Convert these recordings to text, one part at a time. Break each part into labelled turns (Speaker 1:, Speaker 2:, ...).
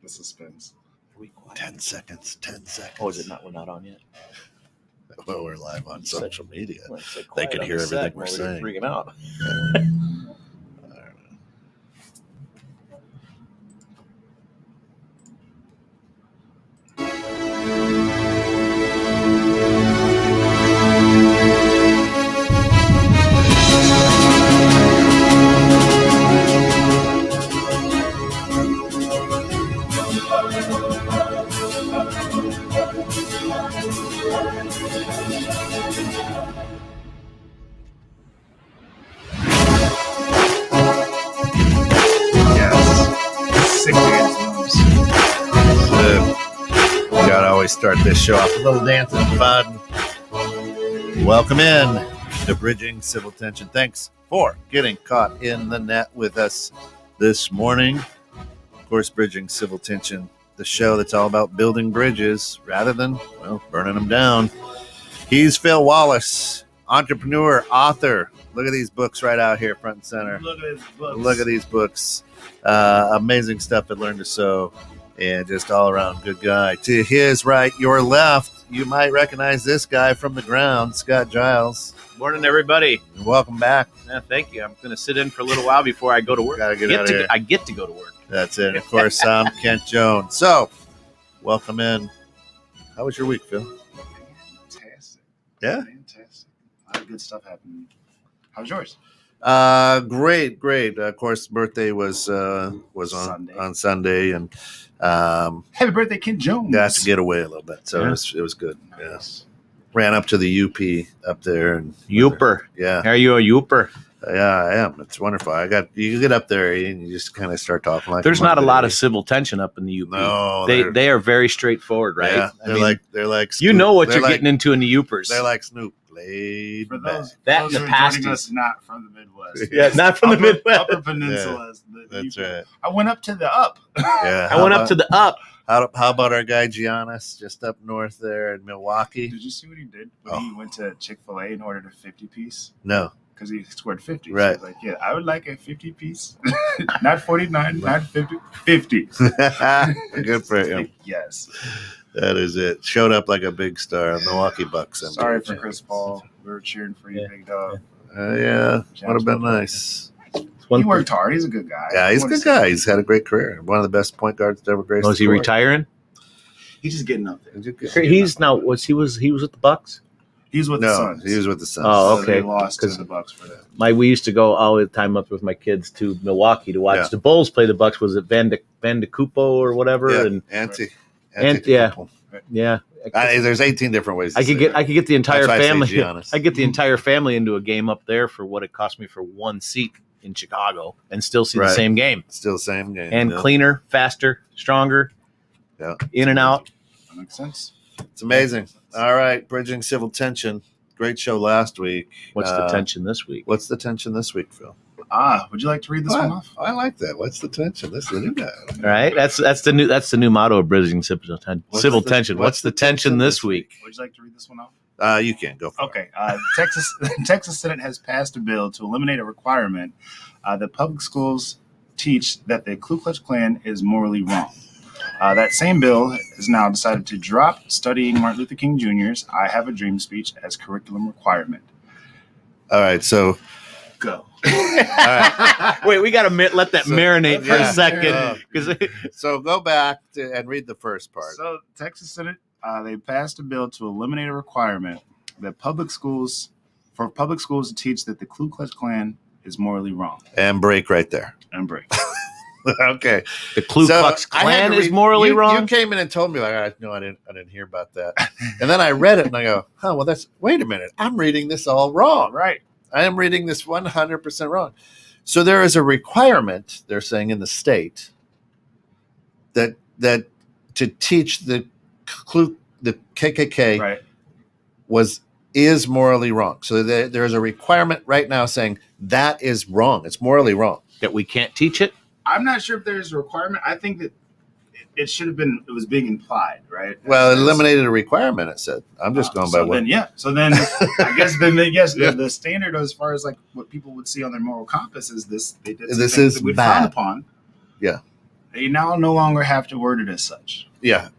Speaker 1: the suspense.
Speaker 2: Are we quiet?
Speaker 3: 10 seconds. 10 seconds.
Speaker 2: Oh, is it not? We're not on yet.
Speaker 3: Well, we're live on social media.
Speaker 2: They
Speaker 3: can hear everything we're saying.
Speaker 2: Freaking out.
Speaker 3: Gotta always start this show off with a little dancing fun. Welcome in to Bridging Civil Tension. Thanks for getting caught in the net with us this morning. Of course, Bridging Civil Tension, the show that's all about building bridges rather than, well, burning them down. He's Phil Wallace, entrepreneur, author. Look at these books right out here, front and center. Look at these books. Amazing stuff at Learn to Sew. And just all around good guy. To his right, your left, you might recognize this guy from the ground, Scott Giles.
Speaker 2: Morning, everybody.
Speaker 3: Welcome back.
Speaker 2: Yeah, thank you. I'm going to sit in for a little while before I go to work.
Speaker 3: Gotta get out of here.
Speaker 2: I get to go to work.
Speaker 3: That's it. Of course, I'm Kent Jones. So, welcome in. How was your week, Phil?
Speaker 1: Fantastic.
Speaker 3: Yeah?
Speaker 1: Fantastic. A lot of good stuff happening. How was yours?
Speaker 3: Great. Of course, birthday was on Sunday, and
Speaker 1: happy birthday, Kent Jones.
Speaker 3: got to get away a little bit, so it was good.
Speaker 1: Nice.
Speaker 3: Yeah. Ran up to the UP up there, and
Speaker 2: Youper.
Speaker 3: Yeah.
Speaker 2: Are you a Youper?
Speaker 3: Yeah, I am. It's wonderful. You get up there and you just kind of start talking like.
Speaker 2: There's not a lot of civil tension up in the UP.
Speaker 3: No,
Speaker 2: they are very straightforward, right?
Speaker 3: Yeah, they're like Snoop.
Speaker 2: You know what you're getting into in the Upers.
Speaker 3: They're like Snoop. Laid
Speaker 1: For
Speaker 3: back.
Speaker 1: those
Speaker 2: That
Speaker 1: who
Speaker 2: and the
Speaker 1: are joining
Speaker 2: pasties.
Speaker 1: us not from the Midwest.
Speaker 2: Yeah, not from the Midwest.
Speaker 1: Upper Peninsula.
Speaker 3: That's right.
Speaker 1: I went up to the up.
Speaker 3: Yeah,
Speaker 2: I went up to the up.
Speaker 3: How about our guy Giannis just up north there in Milwaukee?
Speaker 1: Did you see what he did when he went to Chick-fil-A and ordered a 50-piece?
Speaker 3: No.
Speaker 1: Because he scored 50.
Speaker 3: Right.
Speaker 1: So he was like, yeah, I would like a 50-piece. Not 49, not 50. 50.
Speaker 3: Good for him.
Speaker 1: Yes.
Speaker 3: That is it. Showed up like a big star. Milwaukee Bucks.
Speaker 1: Sorry for Chris Paul. We were cheering for you, big dog.
Speaker 3: Yeah, would have been nice.
Speaker 1: He worked hard. He's a good guy.
Speaker 3: Yeah, he's a good guy. He's had a great career. One of the best point guards to ever grace.
Speaker 2: Was he retiring?
Speaker 1: He's just getting up there.
Speaker 2: He's now. He was with the Bucks.
Speaker 1: He's with the Suns.
Speaker 3: He was with the Suns.
Speaker 2: Oh,
Speaker 1: So
Speaker 2: okay.
Speaker 1: they lost to the Bucks for that.
Speaker 2: We used to go all the time up with my kids to Milwaukee to watch the Bulls play the Bucks. Was it Van de Cupo or whatever?
Speaker 3: Yeah,
Speaker 2: yeah.
Speaker 3: There's 18 different ways.
Speaker 2: I could get the entire family.
Speaker 3: I
Speaker 2: get the entire family into a game up there for what it cost me for one seat in Chicago, and still see the same game.
Speaker 3: Still the same game,
Speaker 2: and cleaner, faster, stronger.
Speaker 3: Yeah,
Speaker 2: in and out.
Speaker 1: That makes sense.
Speaker 3: It's amazing. All right, Bridging Civil Tension. Great show last week.
Speaker 2: What's the tension this week?
Speaker 3: What's the tension this week, Phil?
Speaker 1: Would you like to read this one off?
Speaker 3: I like that. What's the tension? This is the new guy.
Speaker 2: All right, that's the new motto of Bridging Civil Tension. What's the tension this week?
Speaker 1: Would you like to read this one off?
Speaker 3: You can go for it.
Speaker 1: Okay. Texas Senate has passed a bill to eliminate a requirement that public schools teach that the Ku Klux Klan is morally wrong. That same bill has now decided to drop studying Martin Luther King Jr.'s "I Have a Dream" speech as curriculum requirement.
Speaker 3: All right, so
Speaker 1: go.
Speaker 3: All right.
Speaker 2: Wait, we got to let that marinate for a second.
Speaker 3: So go back and read the first part.
Speaker 1: So Texas Senate, they passed a bill to eliminate a requirement that public schools to teach that the Ku Klux Klan is morally wrong.
Speaker 3: And break right there.
Speaker 1: And break.
Speaker 3: Okay.
Speaker 2: The Ku Klux Klan is morally wrong?
Speaker 3: You came in and told me, I didn't hear about that. And then I read it and I go, wait a minute. I'm reading this all wrong.
Speaker 1: Right.
Speaker 3: I am reading this 100% wrong. So there is a requirement, they're saying, in the state that to teach the KKK is morally wrong. So there is a requirement right now saying that is wrong. It's morally wrong.
Speaker 2: That we can't teach it?
Speaker 1: I'm not sure if there's a requirement. I think that it should have been, it was being implied, right?
Speaker 3: Well, it eliminated a requirement, it said. I'm just going by what.
Speaker 1: Then, yeah. So then I guess the standard as far as like what people would see on their moral compass is this. They did
Speaker 3: this is
Speaker 1: that we'd
Speaker 3: bad.
Speaker 1: frown upon.
Speaker 3: Yeah.
Speaker 1: They now no longer have to word it as such.
Speaker 3: Yeah.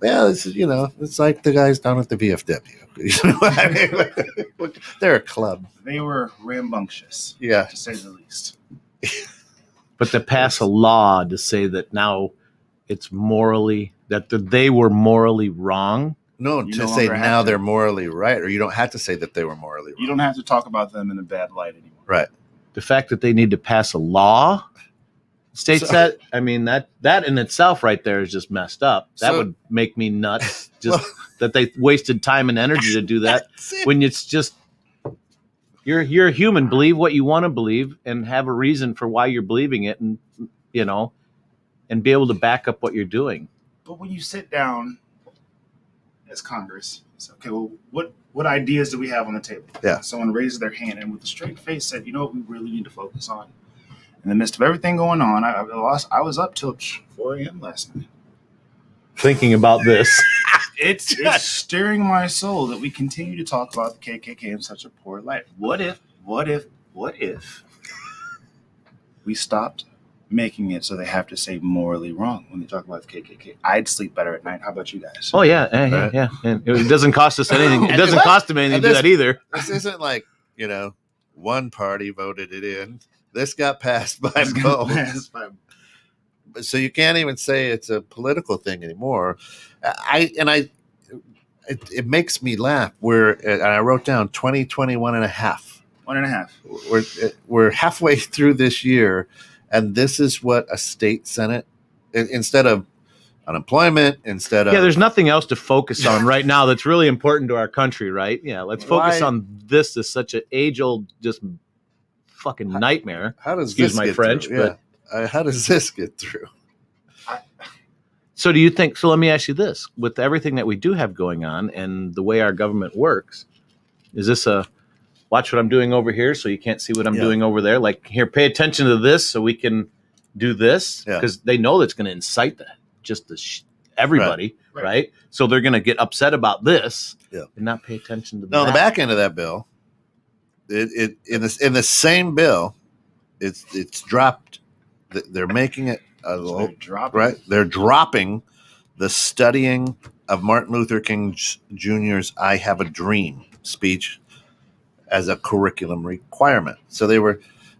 Speaker 3: Yeah, this is, it's like the guys down at the VFW. You know what I mean? They're a club.
Speaker 1: They were rambunctious,
Speaker 3: Yeah.
Speaker 1: to say the least.
Speaker 2: But to pass a law to say that now it's morally, that they were morally wrong.
Speaker 3: No,
Speaker 1: You
Speaker 3: to
Speaker 1: no
Speaker 3: say
Speaker 1: longer have
Speaker 3: now
Speaker 1: to.
Speaker 3: they're morally right, or you don't have to say that they were morally wrong.
Speaker 1: You don't have to talk about them in a bad light anymore.
Speaker 3: Right.
Speaker 2: The fact that they need to pass a law states that, I mean, that in itself right there is just messed up. That would make me nuts. Just that they wasted time and energy to do that when it's just, you're a human. Believe what you want to believe and have a reason for why you're believing it, and and be able to back up what you're doing.
Speaker 1: But when you sit down as Congress, it's okay, well, what ideas do we have on the table?
Speaker 3: Yeah.
Speaker 1: Someone raises their hand and with a straight face said, you know what we really need to focus on? In the midst of everything going on, I was up till 4 a.m. last night.
Speaker 2: Thinking about this.
Speaker 1: It's stirring my soul that we continue to talk about the KKK in such a poor light. What if we stopped making it so they have to say morally wrong when they talk about the KKK? I'd sleep better at night. How about you guys?
Speaker 2: Oh, yeah. And it doesn't cost us anything. It doesn't cost them anything to do that either.
Speaker 3: This isn't like, one party voted it in. This got passed by both. So you can't even say it's a political thing anymore. It makes me laugh. And I wrote down 2021 and a half.
Speaker 1: 1.5.
Speaker 3: We're halfway through this year, and this is what a state senate, instead of unemployment,
Speaker 2: there's nothing else to focus on right now that's really important to our country, right? Yeah, let's focus on this as such an age-old just fucking nightmare.
Speaker 3: How does
Speaker 2: Excuse
Speaker 3: this
Speaker 2: my
Speaker 3: get
Speaker 2: French,
Speaker 3: through?
Speaker 2: but
Speaker 3: how does this get through?
Speaker 2: So do you think, so let me ask you this, with everything that we do have going on and the way our government works, is this a watch what I'm doing over here so you can't see what I'm doing over there? Like, here, pay attention to this so we can do this? Because they know that's going to incite that, just everybody, right? So they're going to get upset about this and not pay attention to that.
Speaker 3: No, the back end of that bill, in the same bill, it's dropped. They're making it They're dropping the studying of Martin Luther King Jr.'s "I Have a Dream" speech as a curriculum requirement. So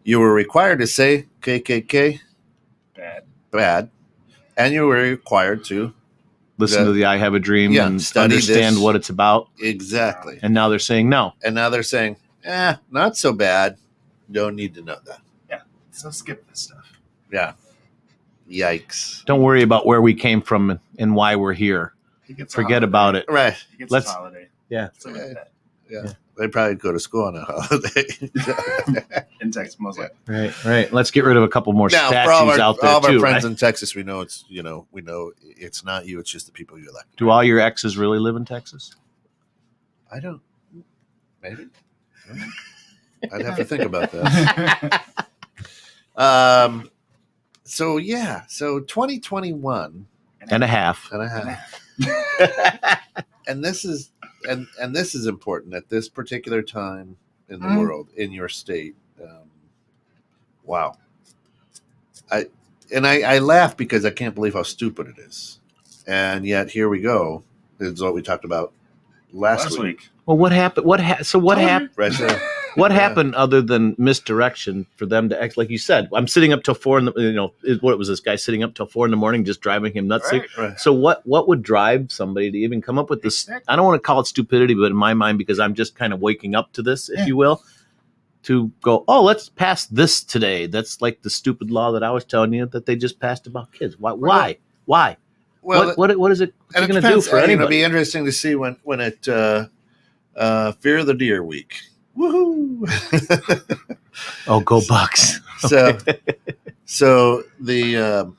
Speaker 3: you were required to say KKK bad, and you were required to
Speaker 2: listen to the "I Have a Dream" and understand what it's about.
Speaker 3: Exactly.
Speaker 2: And now they're saying no.
Speaker 3: And now they're saying, not so bad. Don't need to know that.
Speaker 1: Yeah. So skip this stuff.
Speaker 3: Yeah. Yikes.
Speaker 2: Don't worry about where we came from and why we're here. Forget about it.
Speaker 3: Right.
Speaker 1: Let's holiday.
Speaker 2: Yeah.
Speaker 3: Yeah. They probably go to school on a holiday.
Speaker 1: In Texas, most likely.
Speaker 2: Right. Let's get rid of a couple more
Speaker 3: now,
Speaker 2: statues out there,
Speaker 3: all of
Speaker 2: too.
Speaker 3: Our friends in Texas, we know it's not you. It's just the people you elect.
Speaker 2: Do all your exes really live in Texas?
Speaker 3: I don't. Maybe. I'd have to think about that. So 2021
Speaker 2: and a half.
Speaker 3: And this is important at this particular time in the world, in your state. Wow. I laugh because I can't believe how stupid it is. And yet here we go. This is what we talked about last week.
Speaker 2: Well, what happened? What happened? What happened other than misdirection for them to act like you said? I'm sitting up till 4 in the. What was this guy sitting up till 4 in the morning, just driving him nuts?
Speaker 3: Right.
Speaker 2: So what would drive somebody to even come up with this? I don't want to call it stupidity, but in my mind, because I'm just kind of waking up to this, if you will, to go, oh, let's pass this today. That's like the stupid law that I was telling you that they just passed about kids. Why? Well, what is it going to do for anybody?
Speaker 3: It'll be interesting to see when it Fear of the Deer week. Woohoo!
Speaker 2: Oh, go Bucks!
Speaker 3: So the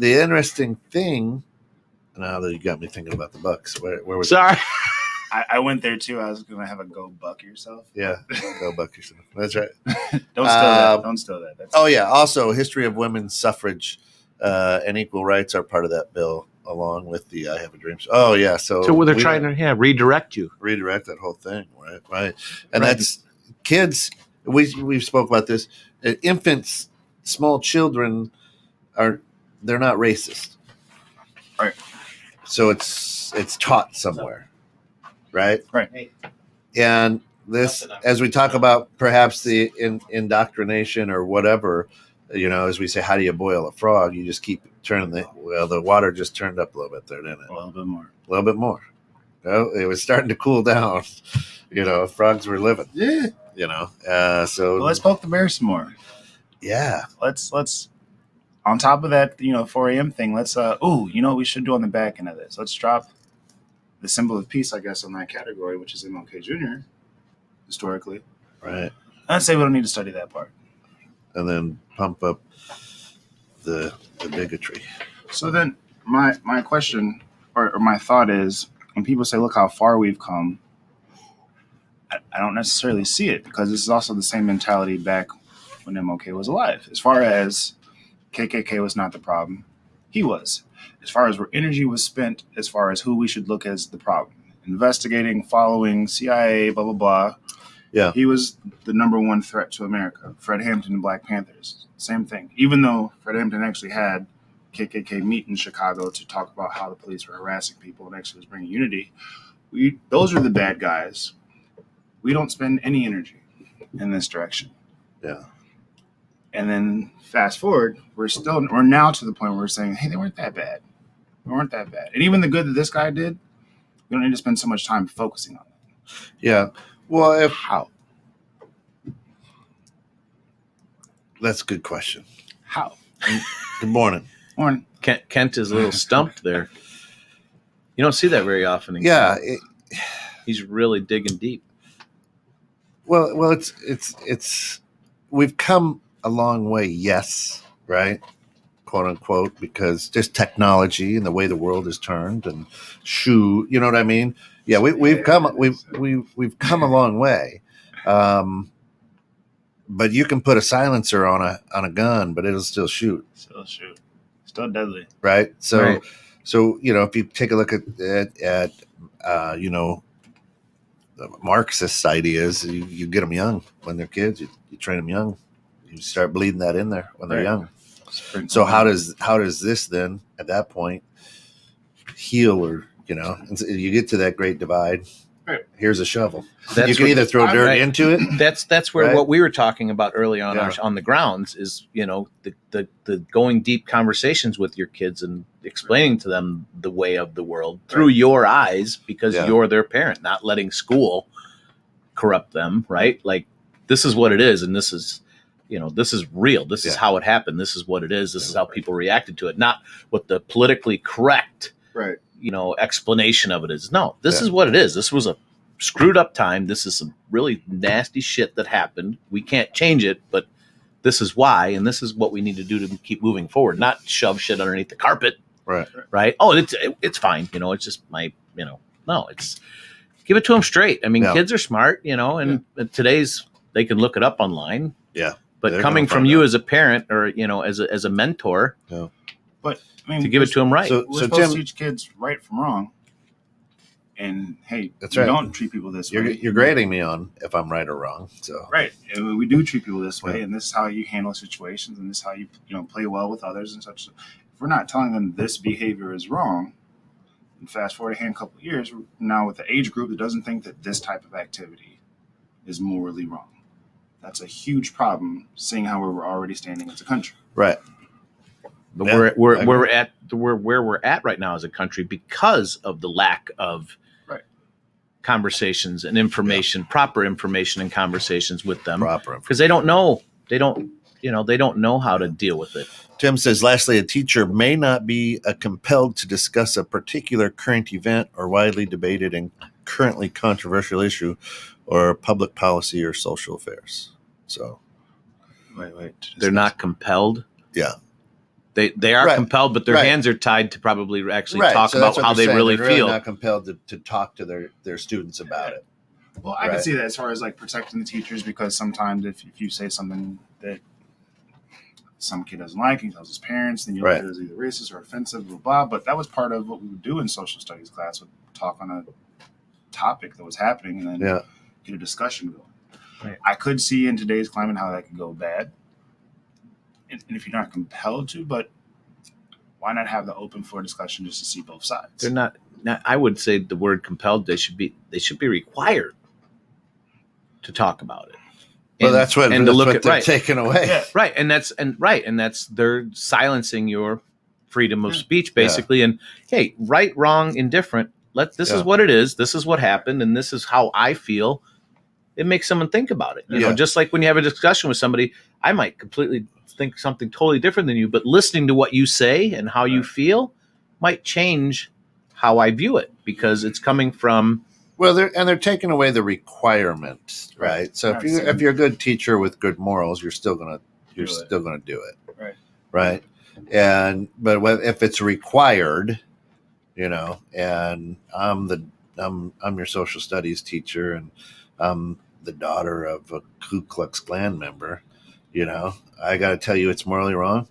Speaker 3: interesting thing. Now that you got me thinking about the Bucks, where was?
Speaker 2: Sorry,
Speaker 1: I went there too. I was gonna have a go buck yourself.
Speaker 3: Yeah, go buck yourself. That's right.
Speaker 1: Don't steal that.
Speaker 3: Yeah. Also, history of women's suffrage and equal rights are part of that bill, along with the "I Have a Dream." Oh yeah. So
Speaker 2: they're trying to redirect
Speaker 3: that whole thing, right? And that's kids. We've spoke about this. Infants, small children they're not racist.
Speaker 1: Right.
Speaker 3: So it's taught somewhere, right?
Speaker 1: Right.
Speaker 3: And this, as we talk about perhaps the indoctrination or whatever, as we say, how do you boil a frog? You just keep turning the water just turned up a little bit there, didn't it?
Speaker 1: A little bit more.
Speaker 3: A little bit more. It was starting to cool down. Frogs were living.
Speaker 1: Yeah.
Speaker 3: So
Speaker 1: Well, let's poke the bear some more.
Speaker 3: Yeah.
Speaker 1: Let's on top of that, 4 a.m. thing, let's what we should do on the back end of this? Let's drop the symbol of peace, I guess, on that category, which is MLK Jr. historically.
Speaker 3: Right.
Speaker 1: I'd say we don't need to study that part.
Speaker 3: And then pump up the bigotry.
Speaker 1: So then my question or my thought is, when people say, look how far we've come, I don't necessarily see it, because this is also the same mentality back when MLK was alive. As far as KKK was not the problem, he was. As far as where energy was spent, as far as who we should look as the problem, investigating, following, CIA, blah, blah, blah.
Speaker 3: Yeah.
Speaker 1: He was the number one threat to America. Fred Hampton and Black Panthers, same thing. Even though Fred Hampton actually had KKK meet in Chicago to talk about how the police were harassing people and actually was bringing unity, those are the bad guys. We don't spend any energy in this direction.
Speaker 3: Yeah.
Speaker 1: And then fast forward, we're now to the point where we're saying, hey, they weren't that bad. They weren't that bad. And even the good that this guy did, we don't need to spend so much time focusing on that.
Speaker 3: Yeah. Well,
Speaker 1: How?
Speaker 3: That's a good question.
Speaker 1: How?
Speaker 3: Good morning.
Speaker 1: Morning.
Speaker 2: Kent is a little stumped there. You don't see that very often.
Speaker 3: Yeah.
Speaker 2: He's really digging deep.
Speaker 3: Well, it's we've come a long way, yes, right, quote unquote, because just technology and the way the world has turned, and you know what I mean? Yeah, we've come a long way, but you can put a silencer on a gun, but it'll still shoot.
Speaker 1: Still deadly.
Speaker 3: Right. So
Speaker 2: Right.
Speaker 3: If you take a look at the Marxist ideas, you get them young when they're kids. You train them young. You start bleeding that in there when they're young. So how does this then at that point heal, or and so you get to that great divide?
Speaker 1: Right.
Speaker 3: Here's a shovel.
Speaker 2: That's
Speaker 3: you can either throw dirt into it.
Speaker 2: That's where
Speaker 3: Right.
Speaker 2: what we were talking about early on
Speaker 3: Yeah.
Speaker 2: on the grounds is, the going deep conversations with your kids and explaining to them the way of the world through your eyes, because
Speaker 3: Yeah.
Speaker 2: you're their parent, not letting school corrupt them, right? Like, this is what it is, and this is real. This is how it happened. This is what it is. This is how people reacted to it, not what the politically correct
Speaker 1: Right.
Speaker 2: explanation of it is. No, this is what it is. This was a screwed up time. This is some really nasty shit that happened. We can't change it, but this is why, and this is what we need to do to keep moving forward, not shove shit underneath the carpet.
Speaker 3: Right.
Speaker 2: Right. Oh, it's fine. It's just no, it's give it to them straight. I mean, kids are smart, and today's, they can look it up online.
Speaker 3: Yeah.
Speaker 2: But
Speaker 3: They're
Speaker 2: coming
Speaker 3: gonna
Speaker 2: from
Speaker 3: find
Speaker 2: you
Speaker 3: out.
Speaker 2: as a parent, or, as a mentor,
Speaker 1: But I mean,
Speaker 2: to give it to them right.
Speaker 3: So-
Speaker 1: we're supposed
Speaker 3: Tim-
Speaker 1: to teach kids right from wrong. And hey,
Speaker 3: That's
Speaker 1: we
Speaker 3: right.
Speaker 1: don't treat people this way.
Speaker 3: You're grading me on if I'm right or wrong. So
Speaker 1: Right. And we do treat people this way,
Speaker 3: Yeah.
Speaker 1: and this is how you handle situations, and this is how you play well with others and such. If we're not telling them this behavior is wrong, and fast forward a couple of years, we're now with the age group that doesn't think that this type of activity is morally wrong. That's a huge problem, seeing how we're already standing as a country.
Speaker 3: right.
Speaker 2: But
Speaker 3: Yeah,
Speaker 2: we're
Speaker 3: I
Speaker 2: we're at where we're at right now as a country, because of the lack of conversations and information, proper information and conversations with them,
Speaker 3: Proper.
Speaker 2: because they don't know how to deal with it.
Speaker 3: Tim says, lastly, a teacher may not be compelled to discuss a particular current event or widely debated and currently controversial issue or public policy or social affairs. So,
Speaker 1: Wait.
Speaker 2: They're not compelled.
Speaker 3: yeah.
Speaker 2: They are
Speaker 3: Right.
Speaker 2: compelled, but their
Speaker 3: Right.
Speaker 2: hands are tied to probably actually
Speaker 3: Right.
Speaker 2: talk
Speaker 3: So
Speaker 2: about
Speaker 3: that's what
Speaker 2: how
Speaker 3: they're
Speaker 2: they
Speaker 3: saying.
Speaker 2: really
Speaker 3: They're
Speaker 2: feel.
Speaker 3: not compelled to talk to their students about it.
Speaker 1: Well, I
Speaker 3: Right.
Speaker 1: can see that as far as like protecting the teachers, because sometimes if you say something that some kid doesn't like, he tells his parents, then you look
Speaker 3: Right.
Speaker 1: at it as either racist or offensive, blah, blah. But that was part of what we would do in social studies class, would talk on a topic that was happening and then get a discussion going.
Speaker 2: Right.
Speaker 1: I could see in today's climate how that could go bad. And if you're not compelled to, but why not have the open floor discussion just to see both sides?
Speaker 2: They're not. I would say the word compelled. They should be required to talk about it.
Speaker 3: Well, that's what they're taking away.
Speaker 1: Yeah.
Speaker 2: Right, and that's they're silencing your freedom of speech, basically. And hey, right, wrong, indifferent. This is what it is. This is what happened, and this is how I feel. It makes someone think about it. You know, just like when you have a discussion with somebody, I might completely think something totally different than you, but listening to what you say and how you feel might change how I view it, because it's coming from.
Speaker 3: Well, they're taking away the requirement, right? So if you're a good teacher with good morals, you're still gonna do it, right? And but if it's required, you know, and I'm your social studies teacher, and I'm the daughter of a Ku Klux Klan member, you know, I got to tell you it's morally wrong.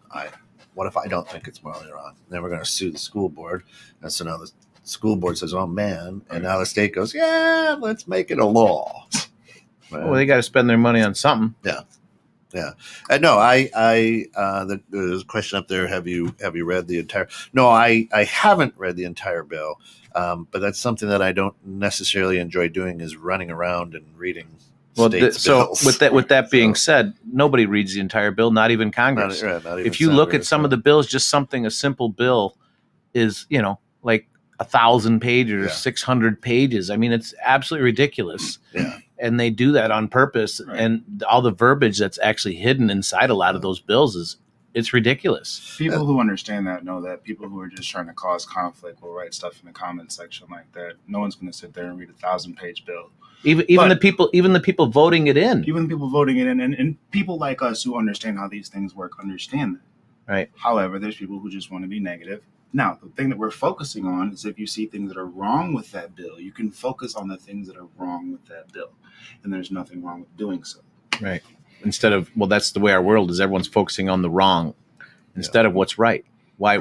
Speaker 3: What if I don't think it's morally wrong? Then we're going to sue the school board, and so now the school board says, "Oh man," and now the state goes, "Yeah, let's make it a law."
Speaker 2: Well, they got to spend their money on something.
Speaker 3: Yeah. No, there's a question up there. Have you read the entire? No, I haven't read the entire bill, but that's something that I don't necessarily enjoy doing, is running around and reading.
Speaker 2: Well, with that being said, nobody reads the entire bill, not even Congress.
Speaker 3: Not even
Speaker 2: if you look at some of the bills, just something a simple bill is, you know, like 1,000 pages or 600 pages. I mean, it's absolutely ridiculous.
Speaker 3: Yeah.
Speaker 2: And they do that on purpose. Right. And all the verbiage that's actually hidden inside a lot of those bills it's ridiculous.
Speaker 1: People who understand that know that. People who are just trying to cause conflict will write stuff in the comment section like that. No one's going to sit there and read a 1,000-page bill. Even the people voting it in. Even the people voting it in, and people like us who understand how these things work understand that.
Speaker 2: Right.
Speaker 1: However, there's people who just want to be negative. Now, the thing that we're focusing on is if you see things that are wrong with that bill, you can focus on the things that are wrong with that bill. And there's nothing wrong with doing so.
Speaker 2: Right. Instead of, well, that's the way our world is. Everyone's focusing on the wrong instead of what's right. Why?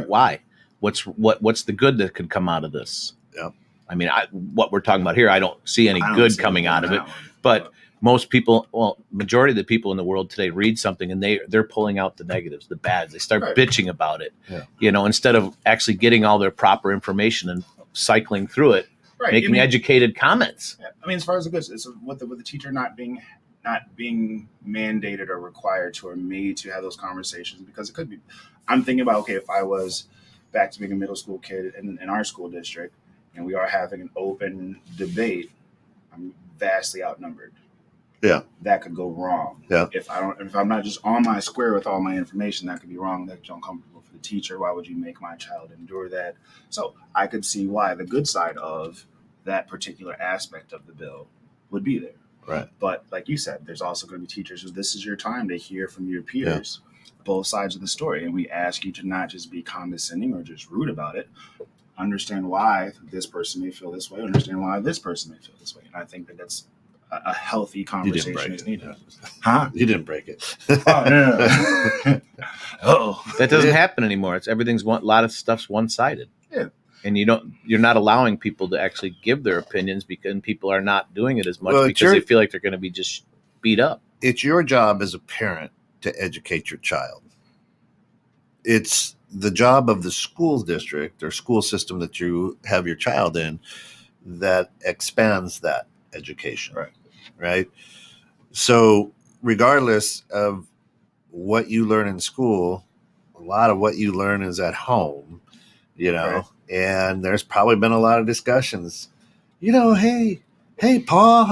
Speaker 2: What's the good that could come out of this?
Speaker 3: Yeah.
Speaker 2: I mean, what we're talking about here, I don't see any good coming out of it. But most people, majority of the people in the world today read something and they're pulling out the negatives, the bads. They start bitching about it, you know, instead of actually getting all their proper information and cycling through it, making educated comments.
Speaker 1: Yeah. I mean, as far as it goes, it's with the teacher not being mandated or required to or made to have those conversations, because it could be. I'm thinking about, okay, if I was back to being a middle school kid in our school district and we are having an open debate, I'm vastly outnumbered.
Speaker 3: Yeah,
Speaker 1: that could go wrong.
Speaker 3: Yeah,
Speaker 1: if I'm not just on my square with all my information, that could be wrong. That's uncomfortable for the teacher. Why would you make my child endure that? So I could see why the good side of that particular aspect of the bill would be there.
Speaker 3: Right.
Speaker 1: But like you said, there's also going to be teachers who this is your time to hear from your peers, both sides of the story, and we ask you to not just be condescending or just rude about it. Understand why this person may feel this way. Understand why this person may feel this way. And I think that's a healthy conversation is needed. Huh?
Speaker 3: You didn't break it.
Speaker 2: That doesn't happen anymore. Everything's a lot of stuff's one-sided.
Speaker 1: Yeah.
Speaker 2: And you're not allowing people to actually give their opinions, because people are not doing it as much because they feel like they're going to be just beat up.
Speaker 3: It's your job as a parent to educate your child. It's the job of the school district or school system that you have your child in that expands that education. Right. So regardless of what you learn in school, a lot of what you learn is at home, you know, and there's probably been a lot of discussions, you know, hey, Paul,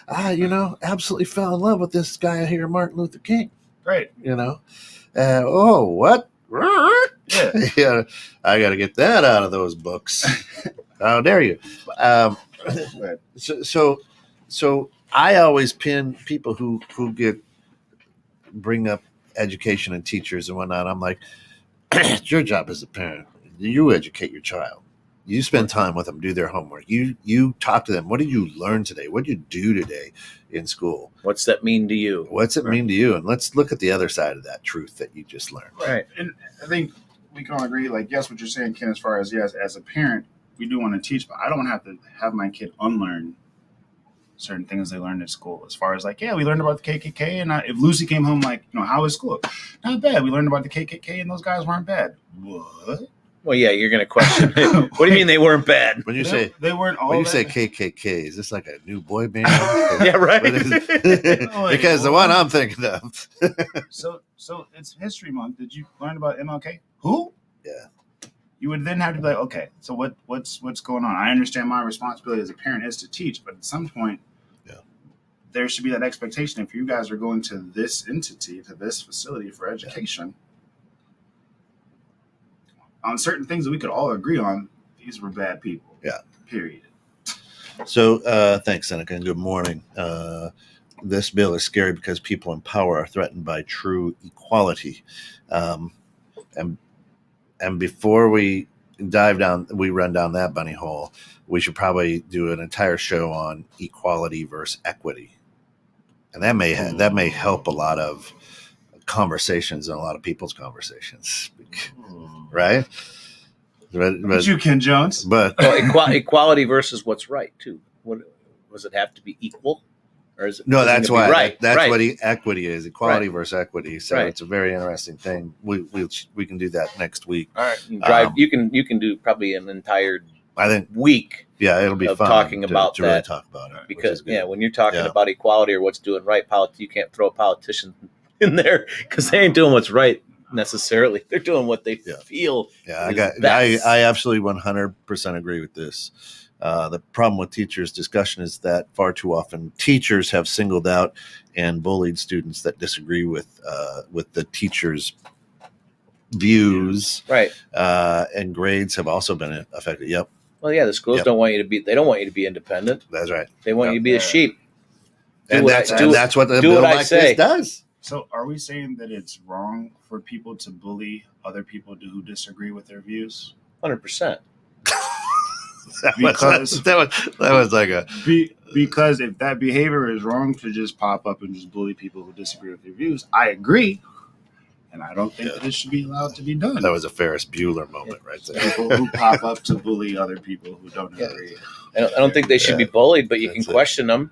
Speaker 3: I absolutely fell in love with this guy here, Martin Luther King.
Speaker 1: Right.
Speaker 3: You know, what? Yeah. I got to get that out of those books. How dare you? So I always pin people who bring up education and teachers and whatnot. I'm like, it's your job as a parent. You educate your child. You spend time with them, do their homework. You talk to them. What did you learn today? What did you do today in school?
Speaker 2: What's that mean to you?
Speaker 3: What's it mean to you? And let's look at the other side of that truth that you just learned.
Speaker 1: Right. And I think we can all agree, like, yes, what you're saying, Ken, as far as, yes, as a parent, we do want to teach, but I don't want to have my kid unlearn certain things they learned at school. As far as like, yeah, we learned about the KKK, and if Lucy came home like, how was school? Not bad. We learned about the KKK, and those guys weren't bad. What?
Speaker 2: Well, yeah, you're going to question. What do you mean they weren't bad?
Speaker 3: When you say
Speaker 1: they weren't all
Speaker 3: when you
Speaker 1: that
Speaker 3: say
Speaker 1: bad.
Speaker 3: KKK, is this like a new boy band?
Speaker 2: Yeah, right.
Speaker 3: Because the one I'm thinking of.
Speaker 1: So it's History Month. Did you learn about MLK? Who?
Speaker 3: Yeah.
Speaker 1: You would then have to be like, okay, so what's going on? I understand my responsibility as a parent is to teach, but at some point, there should be that expectation. If you guys are going to this entity, to this facility for education, on certain things that we could all agree on, these were bad people.
Speaker 3: Yeah.
Speaker 1: Period.
Speaker 3: So thanks, Seneca, and good morning. This bill is scary because people in power are threatened by true equality. And before we run down that bunny hole, we should probably do an entire show on equality versus equity. And that may help a lot of conversations and a lot of people's conversations, right?
Speaker 1: But you, Ken Jones.
Speaker 3: But
Speaker 2: equality versus what's right too. What does it have to be equal, or is it?
Speaker 3: No, that's why.
Speaker 2: Right.
Speaker 3: That's
Speaker 2: right.
Speaker 3: what equity is: equality
Speaker 2: Right.
Speaker 3: versus equity. So
Speaker 2: Right.
Speaker 3: it's a very interesting thing. We can do that next week.
Speaker 1: All right.
Speaker 2: You can do probably an entire
Speaker 3: I think.
Speaker 2: week
Speaker 3: Yeah, it'll be
Speaker 2: of
Speaker 3: fun
Speaker 2: talking
Speaker 3: to
Speaker 2: about
Speaker 3: really
Speaker 2: that.
Speaker 3: talk about it. which
Speaker 2: because
Speaker 3: is good.
Speaker 2: when you're talking
Speaker 3: Yeah.
Speaker 2: about equality or what's doing right, you can't throw a politician in there because they ain't doing what's right necessarily. They're doing what they feel.
Speaker 3: Yeah,
Speaker 2: is
Speaker 3: I absolutely 100% agree with this. The problem with teachers' discussion is that far too often teachers have singled out and bullied students that disagree with the teachers' views.
Speaker 2: Right.
Speaker 3: And grades have also been affected. Yep,
Speaker 2: Well, yeah, the schools
Speaker 3: Yep.
Speaker 2: don't want you to be. They don't want you to be independent.
Speaker 3: that's right.
Speaker 2: They want you to be a sheep.
Speaker 3: And that's what the
Speaker 2: do
Speaker 3: bill
Speaker 2: what I
Speaker 3: like
Speaker 2: say.
Speaker 3: this does.
Speaker 1: So are we saying that it's wrong for people to bully other people who disagree with their views?
Speaker 2: 100%.
Speaker 3: That was like a
Speaker 1: Because if that behavior is wrong to just pop up and just bully people who disagree with your views, I agree. And I don't think that it should be allowed to be done.
Speaker 3: that was a Ferris Bueller moment right there.
Speaker 1: People who pop up to bully other people who don't agree.
Speaker 2: I don't think they should be bullied, but you can
Speaker 3: That's it.
Speaker 2: question them,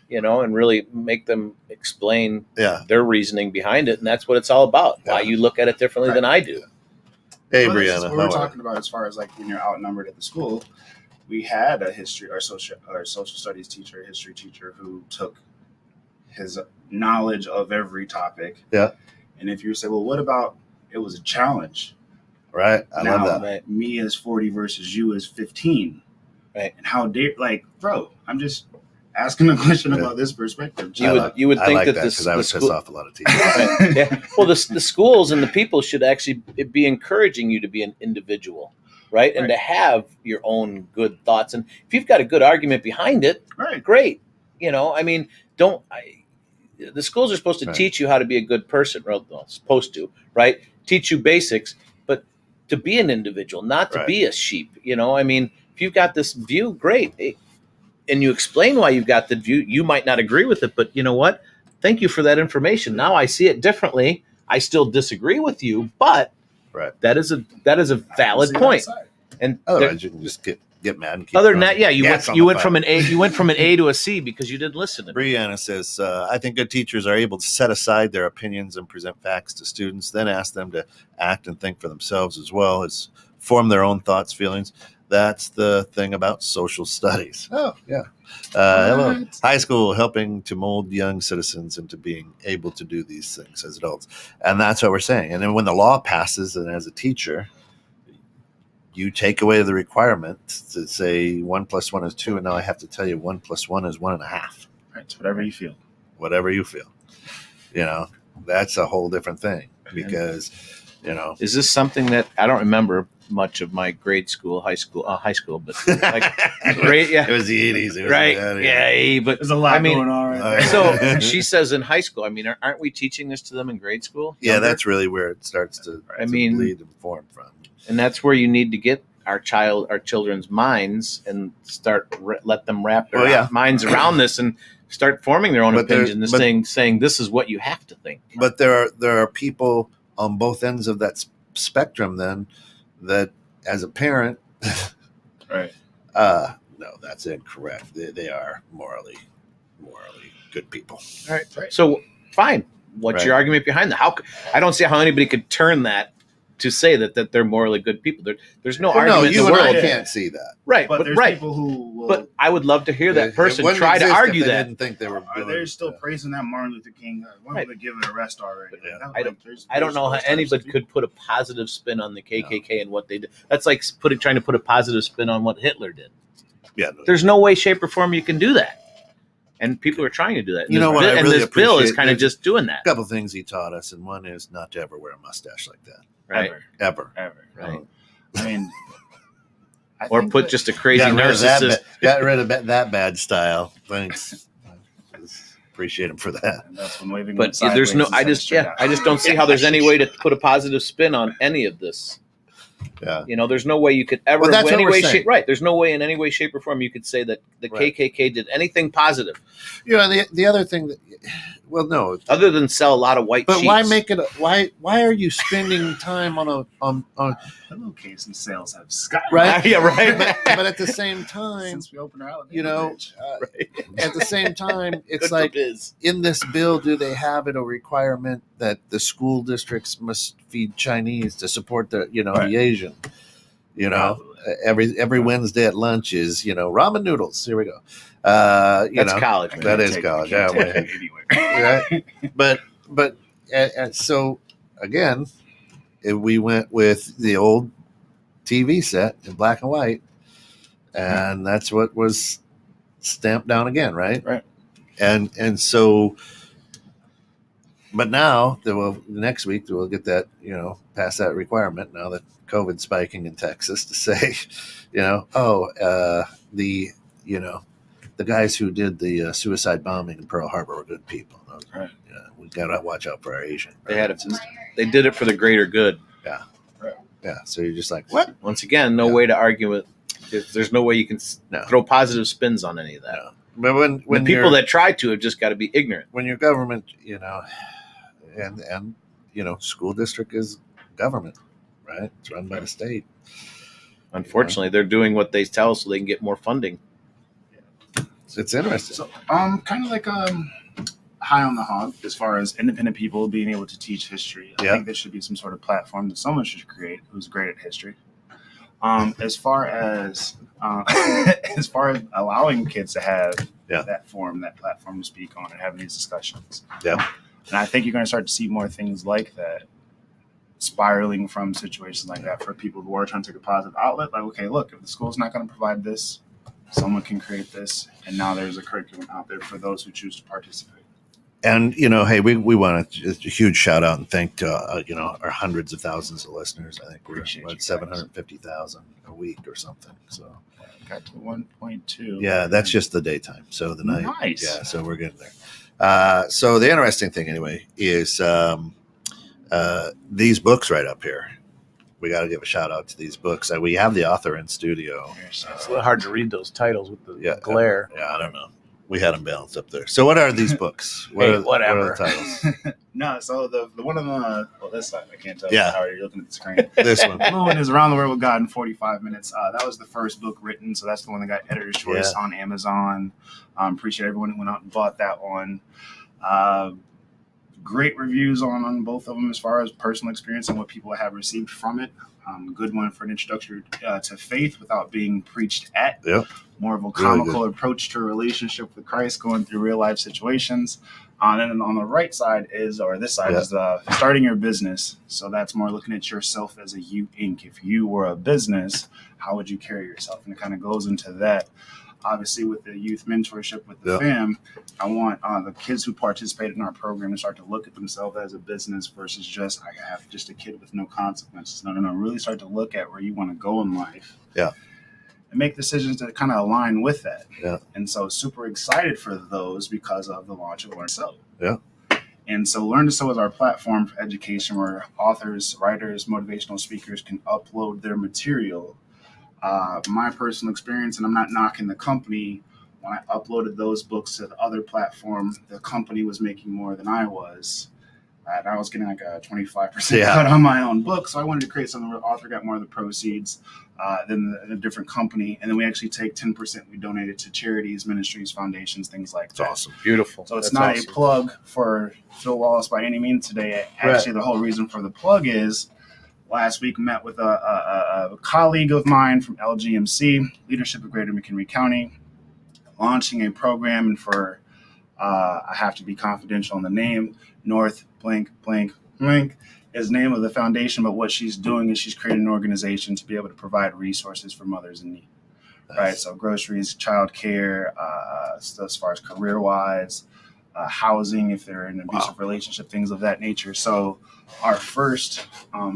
Speaker 2: and really make them explain
Speaker 3: Yeah.
Speaker 2: their reasoning behind it, and that's what it's all about.
Speaker 3: Yeah.
Speaker 2: Why you look at it differently than I do.
Speaker 3: Hey,
Speaker 1: Well, this is
Speaker 3: Brianna.
Speaker 1: what we're
Speaker 3: how are
Speaker 1: talking about as far as like when you're outnumbered at the school. We had a history or social studies teacher, history teacher who took his knowledge of every topic.
Speaker 3: Yeah.
Speaker 1: And if you say, well, what about it was a challenge?
Speaker 3: you? Right. I
Speaker 1: now,
Speaker 3: love that.
Speaker 2: Right.
Speaker 1: Me as 40 versus you as 15.
Speaker 2: Right.
Speaker 1: And how dare, bro, I'm just asking a question
Speaker 3: Yeah.
Speaker 1: about this perspective.
Speaker 2: You would
Speaker 3: I
Speaker 2: think
Speaker 3: like
Speaker 2: that
Speaker 3: that
Speaker 2: this
Speaker 3: because I would
Speaker 2: the
Speaker 3: piss
Speaker 2: school,
Speaker 3: off a lot of teachers.
Speaker 2: right, yeah. Well, the schools and the people should actually be encouraging you to be an individual, right? And
Speaker 1: Right.
Speaker 2: to have your own good thoughts. And if you've got a good argument behind it,
Speaker 1: Right.
Speaker 2: great. The schools are supposed to
Speaker 3: Right.
Speaker 2: teach you how to be a good person, supposed to, right? Teach you basics, but to be an individual, not to
Speaker 3: Right.
Speaker 2: be a sheep. If you've got this view, great. And you explain why you've got the view. You might not agree with it, but you know what? Thank you for that information. Now I see it differently. I still disagree with you, but
Speaker 3: Right.
Speaker 2: that is a valid
Speaker 1: See that
Speaker 2: point.
Speaker 1: side.
Speaker 2: And
Speaker 3: Otherwise, you can just get mad and keep
Speaker 2: other than
Speaker 3: going.
Speaker 2: that, yeah, you
Speaker 3: Gas on
Speaker 2: went
Speaker 3: the
Speaker 2: went
Speaker 3: fire.
Speaker 2: from an A to a C because you didn't listen to me.
Speaker 3: Brianna says, I think good teachers are able to set aside their opinions and present facts to students, then ask them to act and think for themselves as well as form their own thoughts, feelings. That's the thing about social studies. Oh, yeah. Hello.
Speaker 1: What?
Speaker 3: High school helping to mold young citizens into being able to do these things as adults. And that's what we're saying. And then when the law passes, and as a teacher, you take away the requirement to say 1 + 1 is 2, and now I have to tell you 1 + 1 is 1.5.
Speaker 1: Right. It's whatever you feel.
Speaker 3: Whatever you feel, that's a whole different thing because,
Speaker 2: Is this something that I don't remember much of my grade school, high school, but like great, yeah,
Speaker 3: it was the 80s. It was
Speaker 2: right,
Speaker 3: yeah.
Speaker 2: yeah, but
Speaker 1: There's a lot
Speaker 2: I mean,
Speaker 1: going on right there.
Speaker 2: So she says in high school. I mean, aren't we teaching this to them in grade school?
Speaker 3: Yeah,
Speaker 2: Younger?
Speaker 3: that's really where it starts to bleed and form from.
Speaker 2: And that's where you need to get our children's minds and start let them wrap their minds around this and start forming their own opinions and saying this is what you have to think.
Speaker 3: But there are people on both ends of that spectrum then that as a parent,
Speaker 1: Right.
Speaker 3: no, that's incorrect. They are morally morally good people.
Speaker 2: All right. So fine. What's your argument behind that? I don't see how anybody could turn that to say that they're morally good people. There's no argument in the world.
Speaker 3: I can't see that.
Speaker 2: Right,
Speaker 1: but there's people who will.
Speaker 2: But I would love to hear that person try to argue that.
Speaker 3: Didn't think they were.
Speaker 1: They're still praising that Martin Luther King. Why would they give it a rest already?
Speaker 3: Yeah.
Speaker 2: I don't know how anybody could put a positive spin on the KKK and what they did. That's like trying to put a positive spin on what Hitler did.
Speaker 3: Yeah,
Speaker 2: there's no way, shape, or form you can do that. And people are trying to do that.
Speaker 3: You know what? I really
Speaker 2: this bill is kind of just doing that.
Speaker 3: A couple of things he taught us, and one is not to ever wear a mustache like that.
Speaker 2: Right.
Speaker 3: Ever.
Speaker 2: Right.
Speaker 1: I mean,
Speaker 2: or put just a crazy narcissist.
Speaker 3: Got rid of that bad style. Thanks. Appreciate him for that.
Speaker 1: That's when waving.
Speaker 2: But there's no. I just don't see how there's any way to put a positive spin on any of this.
Speaker 3: Yeah.
Speaker 2: There's no way you could ever.
Speaker 3: Well, that's what we're saying.
Speaker 2: There's no way in any way, shape, or form you could say that the KKK did anything positive.
Speaker 3: The other thing that, no,
Speaker 2: other than sell a lot of white.
Speaker 3: But
Speaker 2: sheets.
Speaker 3: why make it? Why are you spending time on
Speaker 1: pillowcase and sales have skyrocketed?
Speaker 3: Right?
Speaker 2: Yeah, right.
Speaker 3: But at the same time,
Speaker 1: since we opened our outlet,
Speaker 3: at the same time, it's like in this bill, do they have it a requirement that the school districts must feed Chinese to support the the Asian? Every Wednesday at lunch is ramen noodles. Here we go.
Speaker 2: That's college. Man.
Speaker 3: That is college. Yeah, right. But so again, we went with the old TV set in black and white, and that's what was stamped down again, right?
Speaker 1: Right.
Speaker 3: And so, but now next week we'll get that past that requirement. Now that COVID's spiking in Texas, to say, the guys who did the suicide bombing in Pearl Harbor were good people.
Speaker 1: Right.
Speaker 3: Yeah, we gotta watch out for our Asian.
Speaker 2: They did it for the greater good.
Speaker 3: Yeah. Right. Yeah. So you're just like, what?
Speaker 2: Once again, no way to argue with. There's no way you can throw positive spins on any of that.
Speaker 3: No. But when
Speaker 2: the people that try to have just got to be ignorant.
Speaker 3: When your government, and school district is government, right? It's run by the state.
Speaker 2: Unfortunately, they're doing what they tell so they can get more funding.
Speaker 3: It's interesting.
Speaker 1: So, kind of like high on the hog as far as independent people being able to teach history. I think there should be some sort of platform that someone should create who's great at history. As far as allowing kids to have that platform to speak on and having these discussions.
Speaker 3: Yeah.
Speaker 1: And I think you're going to start to see more things like that spiraling from situations like that for people who are trying to take a positive outlet. Like, okay, look, if the school's not going to provide this, someone can create this, and now there's a curriculum out there for those who choose to participate.
Speaker 3: And hey, we want to just a huge shout out and thank to our hundreds of thousands of listeners. I think we're at 750,000 a week or something. So
Speaker 1: got to 1.2.
Speaker 3: Yeah, that's just the daytime. So the night,
Speaker 1: nice.
Speaker 3: Yeah, so we're getting there. So the interesting thing, anyway, is these books right up here. We got to give a shout out to these books. We have the author in studio.
Speaker 2: It's a little hard to read those titles with the glare.
Speaker 3: Yeah, I don't know. We had them balanced up there. So what are these books? Whatever.
Speaker 2: What are
Speaker 3: the titles?
Speaker 1: No, so the one on the this side, I can't tell how you're looking at the screen.
Speaker 3: This one.
Speaker 1: Moon is Around the World with God in 45 Minutes. That was the first book written, so that's the one that got editor's choice on Amazon. Appreciate everyone who went out and bought that one. Great reviews on both of them as far as personal experience and what people have received from it. Good one for an introduction to faith without being preached at.
Speaker 3: Yep.
Speaker 1: More of a comical approach to a relationship with Christ, going through real life situations. And then on the right side is starting your business. So that's more looking at yourself as a you Inc. If you were a business, how would you carry yourself? And it kind of goes into that. Obviously, with the youth mentorship with the fam, I want the kids who participate in our program to start to look at themselves as a business versus just, I have just a kid with no consequences. No. Really start to look at where you want to go in life.
Speaker 3: Yeah.
Speaker 1: And make decisions that kind of align with that.
Speaker 3: Yeah.
Speaker 1: And so super excited for those because of the launch of Learn to Sew.
Speaker 3: Yeah.
Speaker 1: And so Learn to Sew is our platform for education where authors, writers, motivational speakers can upload their material. My personal experience, and I'm not knocking the company, when I uploaded those books to the other platform, the company was making more than I was. And I was getting like a 25%
Speaker 3: Yeah.
Speaker 1: cut on my own book, so I wanted to create something where the author got more of the proceeds than a different company. And then we actually take 10%. We donate it to charities, ministries, foundations, things like
Speaker 3: It's
Speaker 1: that.
Speaker 3: awesome.
Speaker 2: Beautiful.
Speaker 1: So it's
Speaker 2: That's
Speaker 1: not
Speaker 2: awesome.
Speaker 1: a plug for Phil Wallace by any means today. Actually, the whole reason for the plug is last week met with a colleague of mine from LGMC, Leadership of Greater McHenry County, launching a program for, I have to be confidential on the name, North blank blank blank is the name of the foundation, but what she's doing is she's creating an organization to be able to provide resources for mothers in need.
Speaker 3: Nice.
Speaker 1: Right, so groceries, childcare, so as far as career-wise, housing if they're in an abusive relationship, things of that nature. So our first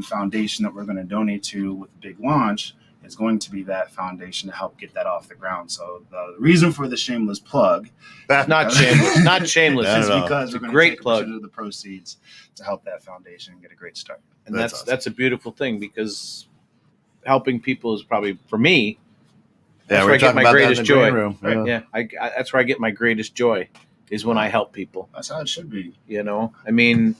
Speaker 1: foundation that we're going to donate to with the big launch is going to be that foundation to help get that off the ground. So the reason for the shameless plug,
Speaker 2: Not shameless. Not shameless.
Speaker 3: Not
Speaker 1: is
Speaker 3: at all.
Speaker 1: because
Speaker 2: It's
Speaker 1: we're
Speaker 2: a
Speaker 1: going
Speaker 2: great
Speaker 1: to take
Speaker 2: plug.
Speaker 1: a percentage of the proceeds to help that foundation get a great start.
Speaker 2: And
Speaker 3: That's
Speaker 2: that's
Speaker 3: awesome.
Speaker 2: that's a beautiful thing, because helping people is probably, for me,
Speaker 3: Yeah,
Speaker 2: that's
Speaker 3: we
Speaker 2: where
Speaker 3: were
Speaker 2: I get
Speaker 3: talking
Speaker 2: my
Speaker 3: about that in
Speaker 2: greatest
Speaker 3: the green
Speaker 2: joy.
Speaker 3: room.
Speaker 1: Right.
Speaker 3: Yeah.
Speaker 2: Yeah, that's where I get my greatest joy, is when I help people.
Speaker 1: That's how it should be.
Speaker 2: You know, I mean,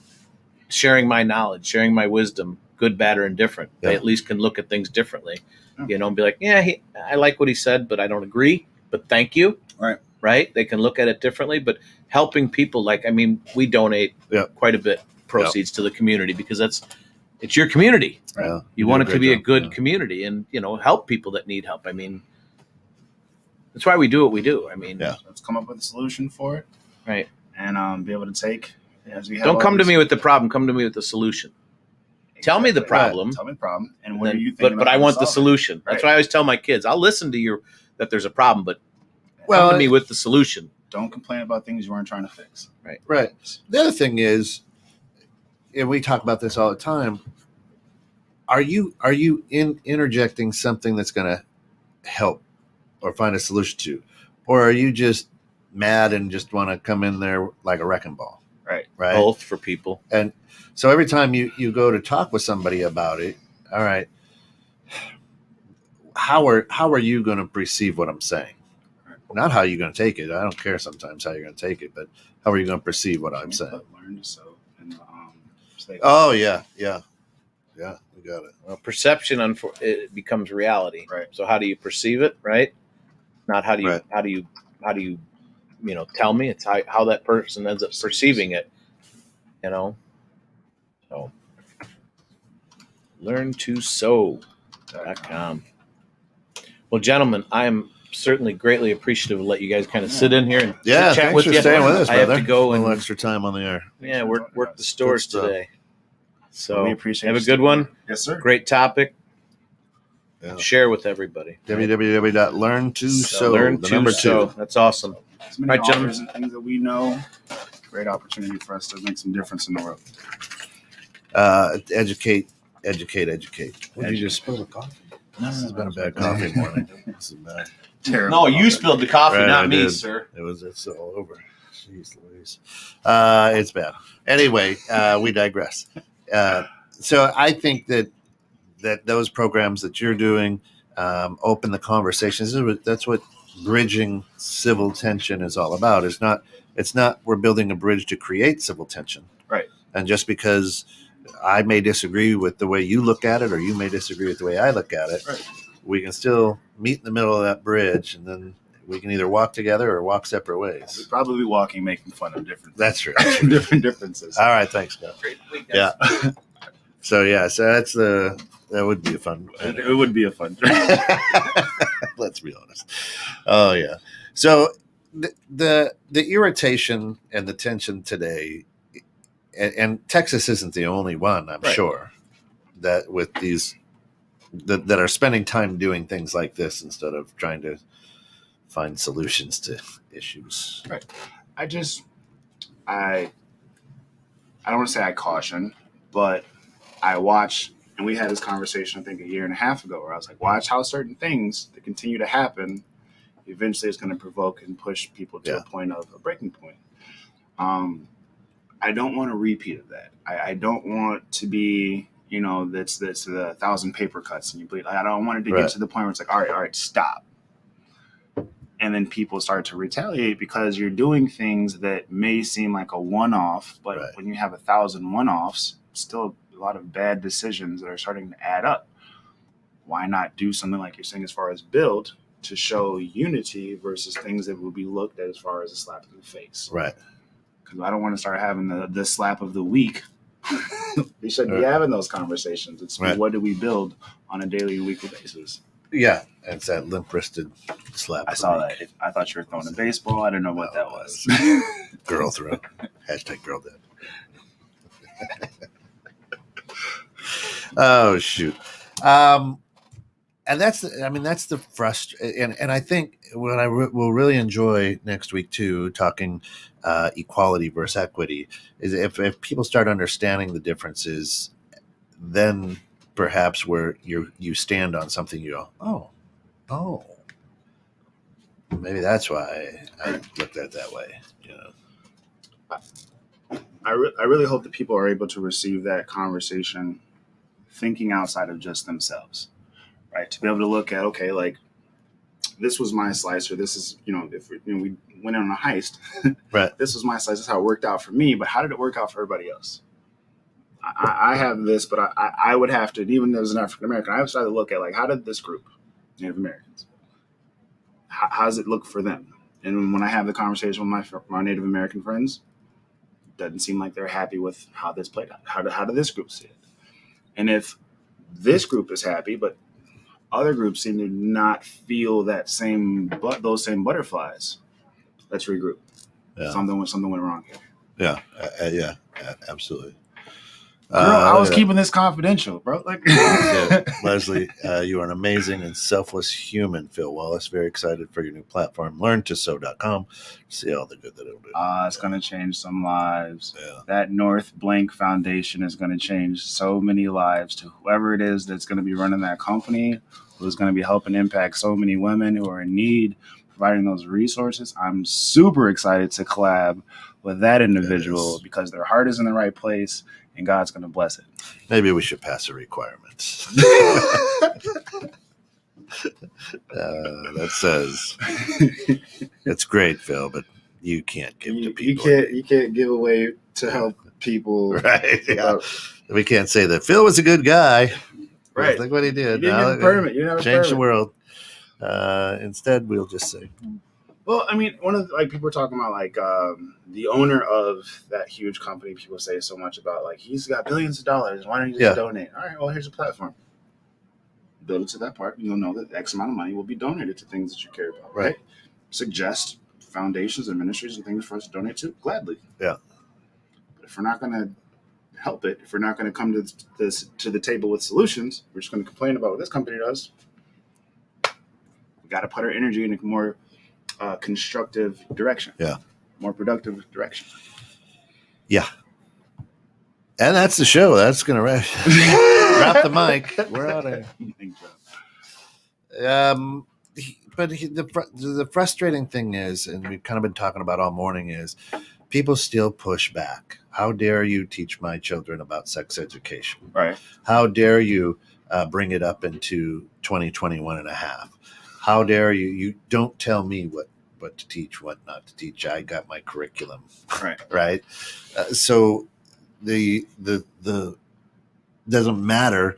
Speaker 2: sharing my knowledge, sharing my wisdom, good, bad, or indifferent.
Speaker 3: Yeah.
Speaker 2: They at least can look at things differently.
Speaker 1: Yeah.
Speaker 2: You know, and be like, yeah, I like what he said, but I don't agree. But thank you.
Speaker 1: Right.
Speaker 2: Right. They can look at it differently. But helping people, like, I mean, we donate
Speaker 3: Yeah.
Speaker 2: quite a bit proceeds to the community, because it's your community.
Speaker 1: Right.
Speaker 3: Yeah.
Speaker 2: You
Speaker 3: do
Speaker 2: want it to
Speaker 3: great
Speaker 2: be a
Speaker 3: job.
Speaker 2: good
Speaker 3: Yeah.
Speaker 2: community, and, you know, help people that need help. I mean, that's why we do what we do. I mean,
Speaker 3: Yeah.
Speaker 1: Let's come up with a solution for it,
Speaker 2: right.
Speaker 1: and be able to take as we have.
Speaker 2: Don't
Speaker 1: all
Speaker 2: come to
Speaker 1: these-
Speaker 2: me with the problem. Come to me with the solution. Tell me the
Speaker 1: Exactly.
Speaker 2: problem.
Speaker 1: Tell me the problem, and
Speaker 2: And
Speaker 1: what
Speaker 2: then-
Speaker 1: are you thinking?
Speaker 2: but I want the solution. That's
Speaker 1: Right.
Speaker 2: why I always tell my kids, I'll listen to you that there's a problem, but
Speaker 3: Well,
Speaker 2: come to me with the solution.
Speaker 1: Don't complain about things you weren't trying to fix.
Speaker 3: Right. The other thing is, and we talk about this all the time, are you interjecting something that's going to help or find a solution to, or are you just mad and just want to come in there like a wrecking ball?
Speaker 1: Right.
Speaker 3: Right.
Speaker 2: Both for people.
Speaker 3: And so every time you go to talk with somebody about it, all right, how are you going to perceive what I'm saying? Not how you're going to take it. I don't care sometimes how you're going to take it, but how are you going to perceive what I'm saying?
Speaker 1: Learn to sow and stay.
Speaker 3: Oh yeah, we got it.
Speaker 2: Well, perception, it becomes reality.
Speaker 1: Right.
Speaker 2: So how do you perceive it? Right. Not how do you
Speaker 3: Right.
Speaker 2: how do you tell me. It's how that person ends up perceiving it. You know. So learntosew.com. Well, gentlemen, I am certainly greatly appreciative to let you guys kind of sit in here and
Speaker 3: Yeah,
Speaker 2: chat
Speaker 3: thanks
Speaker 2: with
Speaker 3: for
Speaker 2: you.
Speaker 3: staying with us,
Speaker 2: I have
Speaker 3: brother.
Speaker 2: to go
Speaker 3: a little
Speaker 2: and
Speaker 3: extra time on the air.
Speaker 2: work the stores
Speaker 3: stuff.
Speaker 2: today. So
Speaker 1: we appreciate.
Speaker 2: have a
Speaker 1: your
Speaker 2: good one.
Speaker 1: support. Yes, sir.
Speaker 2: Great topic.
Speaker 3: Yeah.
Speaker 2: Share with everybody.
Speaker 3: www.learntosew.
Speaker 2: Learn
Speaker 3: the
Speaker 2: to
Speaker 3: number
Speaker 2: sew.
Speaker 3: 2.
Speaker 2: That's awesome.
Speaker 1: As many
Speaker 2: Right, gentlemen.
Speaker 1: authors and things that we know, great opportunity for us to make some difference in the world.
Speaker 3: Educate. What did you just spill the coffee? This has been a bad coffee morning. This is bad.
Speaker 1: Terrible.
Speaker 2: No, you spilled the coffee,
Speaker 3: Right,
Speaker 2: not
Speaker 3: I
Speaker 2: me,
Speaker 3: did.
Speaker 2: sir.
Speaker 3: It's all over. Jeez Louise. It's bad. Anyway, we digress. So I think that those programs that you're doing open the conversations. That's what bridging civil tension is all about. It's not we're building a bridge to create civil tension.
Speaker 1: Right.
Speaker 3: And just because I may disagree with the way you look at it, or you may disagree with the way I look at it,
Speaker 1: Right.
Speaker 3: we can still meet in the middle of that bridge, and then we can either walk together or walk separate ways.
Speaker 1: We'd probably be walking, making fun of different,
Speaker 3: That's true.
Speaker 1: different differences.
Speaker 3: All right, thanks, Scott.
Speaker 2: Great week,
Speaker 3: Yeah.
Speaker 2: guys.
Speaker 3: So that's that would be a fun.
Speaker 1: It would be a fun.
Speaker 3: Let's be honest. Oh yeah. So the irritation and the tension today, and Texas isn't the only one, I'm
Speaker 1: Right.
Speaker 3: sure, that with these that are spending time doing things like this instead of trying to find solutions to issues.
Speaker 1: I don't want to say I caution, but I watch, and we had this conversation, I think, a year and a half ago, where I was like, watch how certain things that continue to happen, eventually it's going to provoke and push people to a point of a breaking point. I don't want a repeat of that. I don't want to be, that's the 1,000 paper cuts and you bleed. I don't want it to
Speaker 3: Right.
Speaker 1: get to the point where it's like, all right, stop. And then people start to retaliate because you're doing things that may seem like a one-off, but
Speaker 3: Right.
Speaker 1: when you have 1,000 one-offs, still a lot of bad decisions that are starting to add up. Why not do something like you're saying as far as build to show unity versus things that will be looked at as far as a slap in the face?
Speaker 3: Right.
Speaker 1: Because I don't want to start having the slap of the week. We shouldn't be
Speaker 3: Right.
Speaker 1: having those conversations. It's
Speaker 3: Right.
Speaker 1: what do we build on a daily and weekly basis?
Speaker 3: Yeah. It's that limp-wristed slap.
Speaker 1: I saw that. I thought you were throwing a baseball. I didn't know what that was.
Speaker 3: Girl throw. Hashtag girl dead. Oh, shoot. And that's the and I think what I will really enjoy next week too, talking equality versus equity, is if people start understanding the differences, then perhaps where you stand on something, you go, oh, maybe that's why I looked at it that way. You know,
Speaker 1: I really hope that people are able to receive that conversation thinking outside of just themselves, right? To be able to look at, okay, like this was my slice, or this is, if we went on a heist,
Speaker 3: right?
Speaker 1: This was my slice. This is how it worked out for me, but how did it work out for everybody else? I have this, but I would have to, even as an African American, I would try to look at, like, how did this group, Native Americans, how does it look for them? And when I have the conversation with my Native American friends, it doesn't seem like they're happy with how this played out. How did this group see it? And if this group is happy, but other groups seem to not feel those same butterflies, let's regroup.
Speaker 3: Yeah.
Speaker 1: Something went wrong here.
Speaker 3: Yeah, absolutely.
Speaker 1: Girl, I was keeping this confidential, bro. Like,
Speaker 3: Leslie, you are an amazing and selfless human, Phil Wallace. Very excited for your new platform, learntosew.com. See all the good that it'll do.
Speaker 1: It's going to change some lives.
Speaker 3: Yeah.
Speaker 1: That North Blank Foundation is going to change so many lives to whoever it is that's going to be running that company, who's going to be helping impact so many women who are in need, providing those resources. I'm super excited to collab with that individual because their heart is in the right place. And God's going to bless it.
Speaker 3: Maybe we should pass a requirement that says it's great, Phil, but you can't give to people.
Speaker 1: You can't give away to help people,
Speaker 3: right? Yeah, we can't say that Phil was a good guy,
Speaker 1: right?
Speaker 3: Look what he did.
Speaker 1: You didn't get a permit. You never
Speaker 3: changed the world. Instead, we'll just say.
Speaker 1: Well, I mean, one of the, people were talking about the owner of that huge company. People say so much about, like, he's got billions of dollars. Why don't you just donate? All right, well, here's a platform. Build it to that part, and you'll know that X amount of money will be donated to things that you care about. Right? Suggest foundations and ministries and things for us to donate to gladly.
Speaker 3: Yeah.
Speaker 1: But if we're not going to help it, if we're not going to come to the table with solutions, we're just going to complain about what this company does. We got to put our energy in a more constructive direction.
Speaker 3: Yeah.
Speaker 1: More productive direction.
Speaker 3: Yeah. And that's the show. That's going to drop the mic. We're out of here. But the frustrating thing is, and we've kind of been talking about all morning, is people still push back. How dare you teach my children about sex education?
Speaker 1: Right.
Speaker 3: How dare you bring it up into 2021 and a half? How dare you? You don't tell me what to teach, what not to teach. I got my curriculum. Right. So the doesn't matter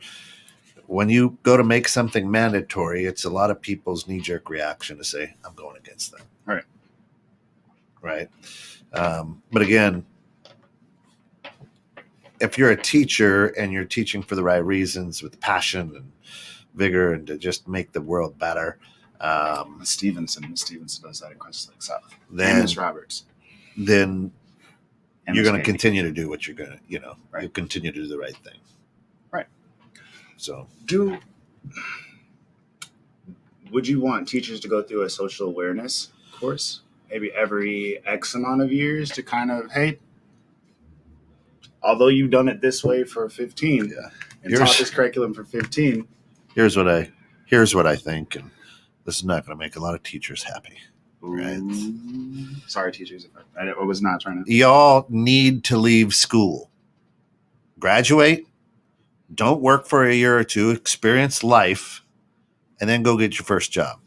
Speaker 3: when you go to make something mandatory. It's a lot of people's knee-jerk reaction to say, I'm going against that. Right. But again, if you're a teacher and you're teaching for the right reasons with passion and vigor and to just make the world better,
Speaker 1: Stevenson does that in Quest Lake South.
Speaker 3: Then
Speaker 1: Miss Roberts.
Speaker 3: Then
Speaker 1: and
Speaker 3: you're going to continue to do what you're going to, you
Speaker 1: right.
Speaker 3: continue to do the right thing.
Speaker 1: Right.
Speaker 3: So
Speaker 1: would you want teachers to go through a social awareness course, maybe every X amount of years, to kind of, hey, although you've done it this way for 15 and taught this curriculum for 15,
Speaker 3: here's what I think, and this is not going to make a lot of teachers happy. Right.
Speaker 1: Sorry, teachers. I was not trying to.
Speaker 3: Y'all need to leave school. Graduate. Don't work for a year or two. Experience life. And then go get your first job.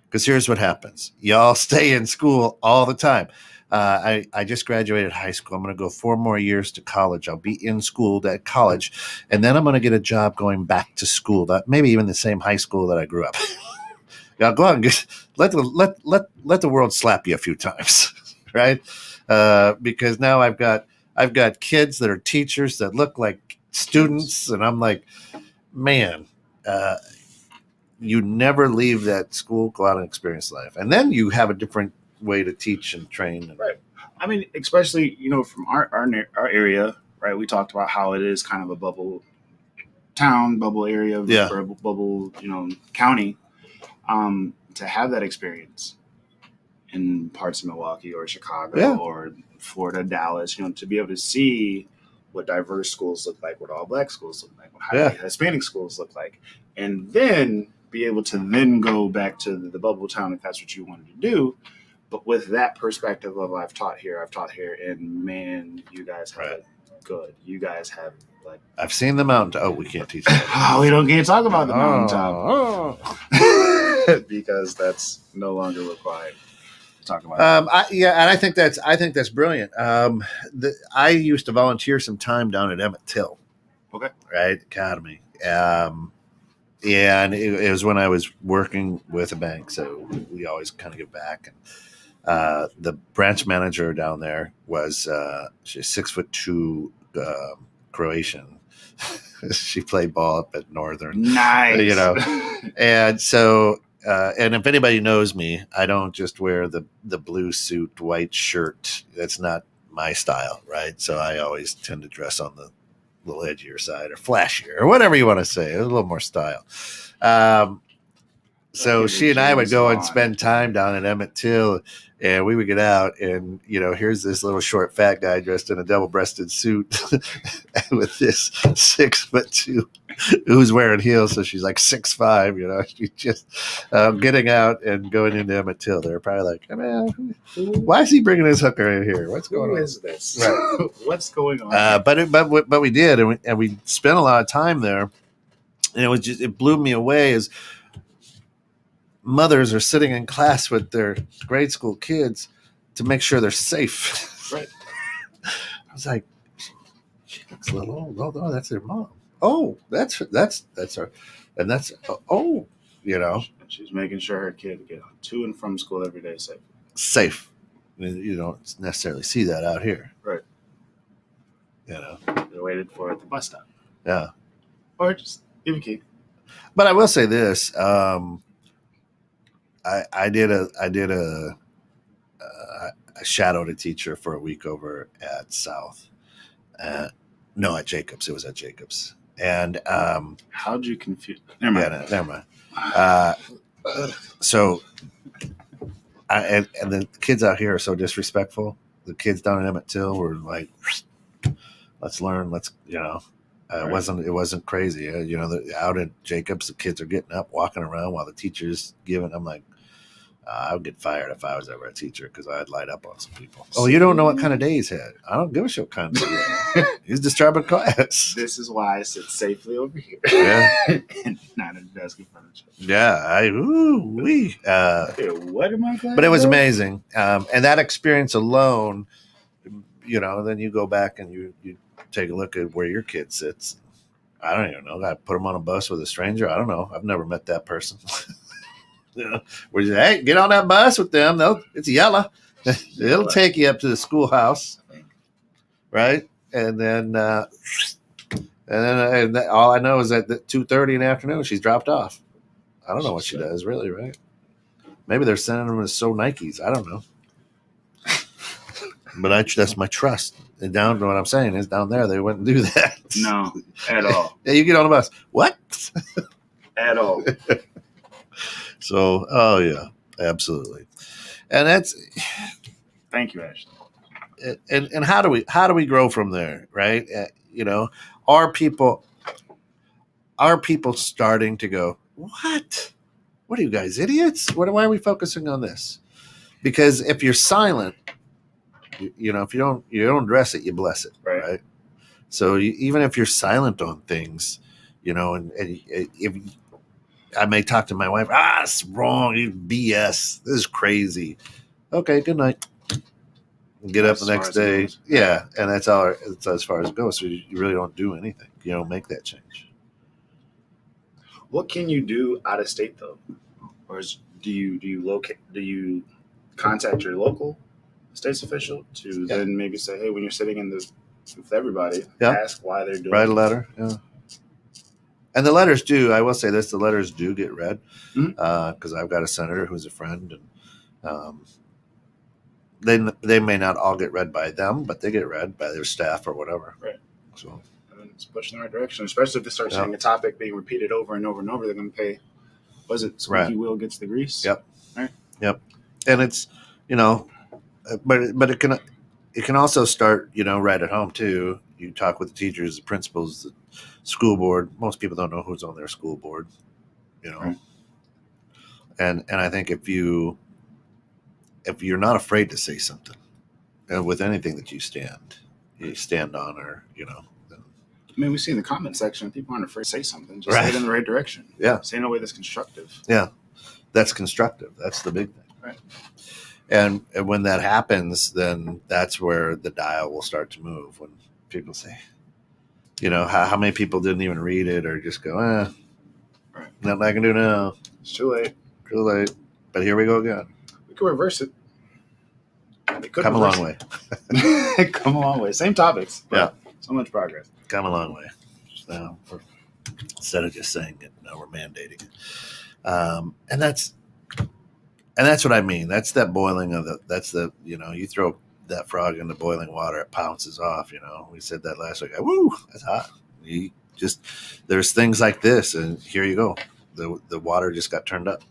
Speaker 3: Because here's what happens. Y'all stay in school all the time. I just graduated high school. I'm going to go 4 more years to college. I'll be in school at college, and then I'm going to get a job going back to school, maybe even the same high school that I grew up. Now go out and let the world slap you a few times, right? Because now I've got kids that are teachers that look like students, and I'm like, man. You never leave that school, go out and experience life. And then you have a different way to teach and train.
Speaker 1: Right. I mean, especially, from our area, right? We talked about how it is kind of a bubble town, bubble area,
Speaker 3: Yeah.
Speaker 1: or bubble, county. To have that experience in parts of Milwaukee or Chicago or Florida, Dallas, to be able to see what diverse schools look like, what all black schools look like, what Hispanic schools look like, and then be able to then go back to the bubble town if that's what you wanted to do. But with that perspective of I've taught here, and man, you guys have it good. You guys have
Speaker 3: I've seen the mountain. Oh, we can't teach that.
Speaker 1: We can't talk about the mountaintop because that's no longer required. Talk about
Speaker 3: and I think that's brilliant. I used to volunteer some time down at Emmett Till.
Speaker 1: Okay.
Speaker 3: Right, Academy. And it was when I was working with a bank, so we always kind of give back. And the branch manager down there was she's 6'2" Croatian. She played ball up at Northern.
Speaker 1: Nice.
Speaker 3: And so. And if anybody knows me, I don't just wear the blue suit, white shirt. That's not my style, right? So I always tend to dress on the little edgier side or flashier or whatever you want to say, a little more style. So she and I would go and spend time down at Emmett Till, and we would get out, and here's this little short fat guy dressed in a double-breasted suit with this 6'2" who's wearing heels, so she's like 6'5". She's just getting out and going into Emmett Till. They're probably like, man, why is he bringing his hooker in here? What's going on?
Speaker 1: Who is this?
Speaker 3: Right.
Speaker 1: What's going on?
Speaker 3: But we did, and we spent a lot of time there, and it blew me away as mothers are sitting in class with their grade school kids to make sure they're safe.
Speaker 1: Right.
Speaker 3: I was like, she looks a little old. Oh, that's her mom. Oh, that's her. And that's,
Speaker 1: She's making sure her kid get to and from school every day safe.
Speaker 3: Safe. I mean, you don't necessarily see that out here.
Speaker 1: Right. They're waited for at the bus stop.
Speaker 3: Yeah.
Speaker 1: Or just give a key.
Speaker 3: But I will say this. I shadowed a teacher for a week over at South. No, at Jacobs. It was at Jacobs. And
Speaker 1: how'd you confuse? Never mind.
Speaker 3: Yeah, never mind. So, and the kids out here are so disrespectful. The kids down in Emmett Till were like, "Let's learn. It wasn't crazy. Out at Jacobs, the kids are getting up, walking around while the teacher's giving. I'm like, I would get fired if I was ever a teacher because I'd light up on some people. Oh, you don't know what kind of day he's had. I don't give a shit what kind of day he had. He's disturbing class.
Speaker 1: This is why I sit safely over here.
Speaker 3: Yeah.
Speaker 1: And not at the desk in front of each
Speaker 3: Yeah.
Speaker 1: What am I?
Speaker 3: But it was amazing. And that experience alone, then you go back and you take a look at where your kid sits. I don't even know. I put him on a bus with a stranger. I don't know. I've never met that person. Where you say, hey, get on that bus with them. It's yellow. It'll take you up to the schoolhouse, right? And then all I know is that at 2:30 in the afternoon, she's dropped off. I don't know what she does, really, right? Maybe they're sending them to sew Nikes. I don't know. But that's my trust. And down to what I'm saying is down there, they wouldn't do that.
Speaker 1: No, at all.
Speaker 3: Yeah, you get on the bus. What?
Speaker 1: At all.
Speaker 3: So, oh yeah, absolutely. And that's.
Speaker 1: Thank you, Ashley.
Speaker 3: And how do we grow from there, right? Are people starting to go, what are you guys, idiots? Why are we focusing on this? Because if you're silent, if you don't address it, you bless it, right? So even if you're silent on things, and if I may talk to my wife. It's wrong. BS. This is crazy. Okay, good night. Get up the next day. Yeah, and that's all. It's as far as it goes. So you really don't do anything. You don't make that change.
Speaker 1: What can you do out of state though, or do you contact your local state's official to then maybe say, hey, when you're sitting in with everybody, ask why they're doing
Speaker 3: Write a letter. Yeah. And the letters do. I will say this: the letters do get read because I've got a senator who's a friend, and they may not all get read by them, but they get read by their staff or whatever.
Speaker 1: Right.
Speaker 3: So
Speaker 1: and it's pushing in the right direction, especially if they start seeing a topic being repeated over and over and over. They're going to pay. Was it squeaky wheel gets the grease?
Speaker 3: Yep.
Speaker 1: Right.
Speaker 3: Yep. And it's but it can also start right at home too. You talk with the teachers, the principals, the school board. Most people don't know who's on their school board, Right. And I think if you're not afraid to say something with anything that you stand on, or
Speaker 1: I mean, we see in the comment section, people aren't afraid to say something. Just say it in the right direction.
Speaker 3: Yeah.
Speaker 1: Say it in a way that's constructive.
Speaker 3: Yeah. That's constructive. That's the big thing.
Speaker 1: Right.
Speaker 3: And when that happens, then that's where the dial will start to move. When people say, how many people didn't even read it or just go,
Speaker 1: right.
Speaker 3: Nothing I can do now.
Speaker 1: It's too late.
Speaker 3: Too late. But here we go again.
Speaker 1: We could reverse it.
Speaker 3: Come a long way.
Speaker 1: Come a long way. Same topics.
Speaker 3: Yeah.
Speaker 1: So much progress.
Speaker 3: Come a long way. So instead of just saying it, now we're mandating it. And that's what I mean. That's that boiling you throw that frog in the boiling water, it pounces off. We said that last week. Woo, that's hot. There's things like this, and here you go. The water just got turned up.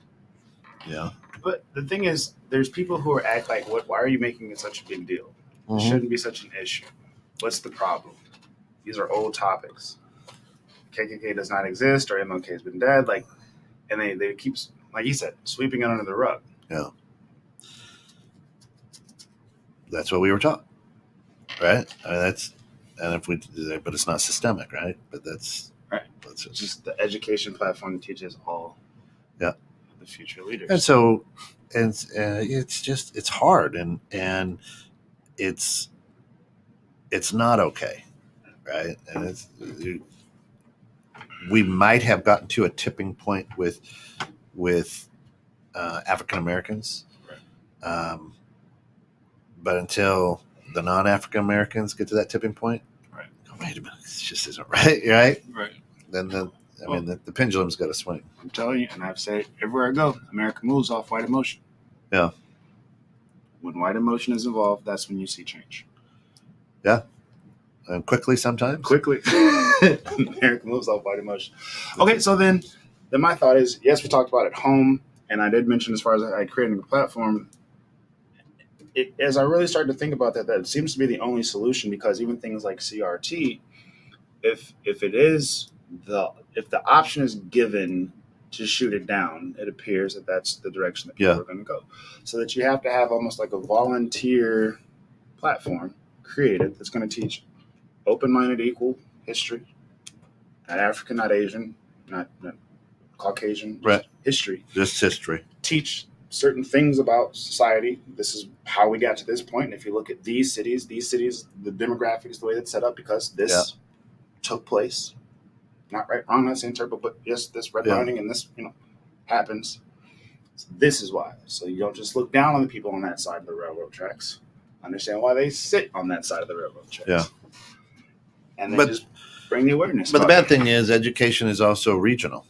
Speaker 3: Yeah.
Speaker 1: But the thing is, there's people who act like, why are you making it such a big deal? It shouldn't be such an issue. What's the problem? These are old topics. KKK does not exist, or MLK has been dead. And they keep, like you said, sweeping it under the rug.
Speaker 3: Yeah. That's what we were taught, right? I mean, but it's not systemic, right? But that's
Speaker 1: right. That's just the education platform that teaches all. Yeah. The future leaders.
Speaker 3: And so, it's hard, and it's not okay, right? And we might have gotten to a tipping point with African Americans,
Speaker 1: right.
Speaker 3: But until the non-African Americans get to that tipping point,
Speaker 1: right?
Speaker 3: Oh, wait a minute, this just isn't right.
Speaker 1: Right.
Speaker 3: Then the pendulum's got to swing.
Speaker 1: I'm telling you, and I've said it everywhere I go, America moves off white emotion.
Speaker 3: Yeah.
Speaker 1: When white emotion is involved, that's when you see change.
Speaker 3: Yeah. And quickly sometimes.
Speaker 1: Quickly. America moves off white emotion. Okay, so then my thought is, yes, we talked about at home, and I did mention as far as I creating a platform, as I really started to think about that seems to be the only solution, because even things like CRT, if the option is given to shoot it down, it appears that that's the direction that people are going to go. So that you have to have almost like a volunteer platform created that's going to teach open-minded, equal history, not African, not Asian, not Caucasian,
Speaker 3: right?
Speaker 1: History.
Speaker 3: Just history.
Speaker 1: Teach certain things about society. This is how we got to this point. And if you look at these cities, the demographics, the way that's set up, because this took place. Not right, wrong, not saying terrible, but yes, this redlining and this, happens. So this is why. So you don't just look down on the people on that side of the railroad tracks. Understand why they sit on that side of the railroad tracks.
Speaker 3: Yeah.
Speaker 1: And then just bring the awareness.
Speaker 3: But the bad thing is education is also regional.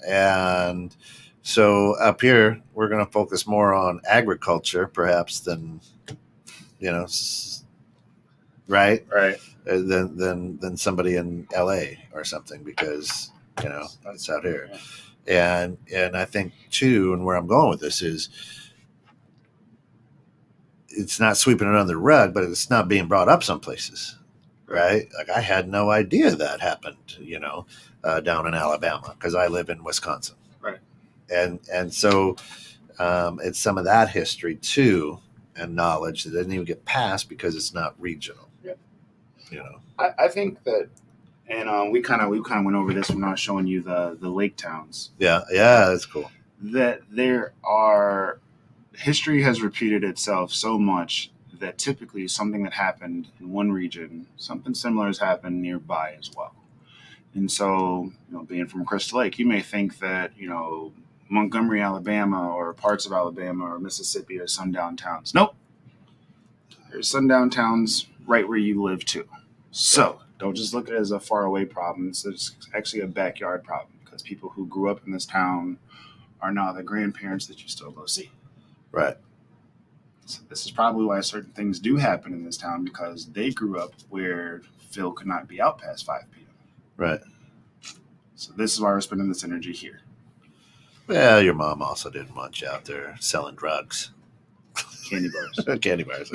Speaker 3: And so up here, we're going to focus more on agriculture, perhaps, than, right?
Speaker 1: Right.
Speaker 3: Than somebody in LA or something, because, it's out here. Yeah. And I think too, and where I'm going with this is, it's not sweeping it under the rug, but it's not being brought up some places. Right. Like I had no idea that happened, down in Alabama, because I live in Wisconsin.
Speaker 1: Right.
Speaker 3: And so it's some of that history too, and knowledge that didn't even get passed because it's not regional.
Speaker 1: Yeah.
Speaker 3: You know.
Speaker 1: I think that, And we kind of went over this when I was showing you the lake towns.
Speaker 3: Yeah, that's cool.
Speaker 1: That history has repeated itself so much that typically something that happened in one region, something similar has happened nearby as well. And so, being from Crystal Lake, you may think that, Montgomery, Alabama, or parts of Alabama or Mississippi are sundown towns. Nope. There's sundown towns right where you live too. So don't just look at it as a faraway problem. It's actually a backyard problem because people who grew up in this town are now the grandparents that you still go see.
Speaker 3: Right.
Speaker 1: So this is probably why certain things do happen in this town, because they grew up where Phil could not be out past 5 p.m.
Speaker 3: Right.
Speaker 1: So this is why we're spending this energy here.
Speaker 3: Well, your mom also didn't want you out there selling drugs.
Speaker 1: Candy bars.
Speaker 3: Candy bars.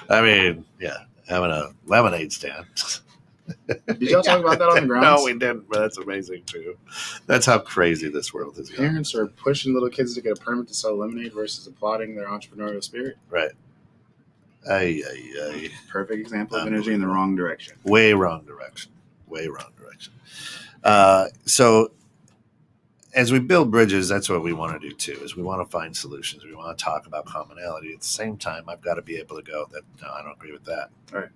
Speaker 3: I mean, yeah, having a lemonade stand.
Speaker 1: Did y'all talk about that on the grounds?
Speaker 3: No, we didn't, but that's amazing too. That's how crazy this world is.
Speaker 1: Parents are pushing little kids to get a permit to sell lemonade versus applauding their entrepreneurial spirit.
Speaker 3: Right.
Speaker 1: Perfect example of energy in the wrong direction.
Speaker 3: Way wrong direction. So as we build bridges, that's what we want to do too, is we want to find solutions. We want to talk about commonality. At the same time, I've got to be able to go, no, I don't agree with that.
Speaker 1: All right.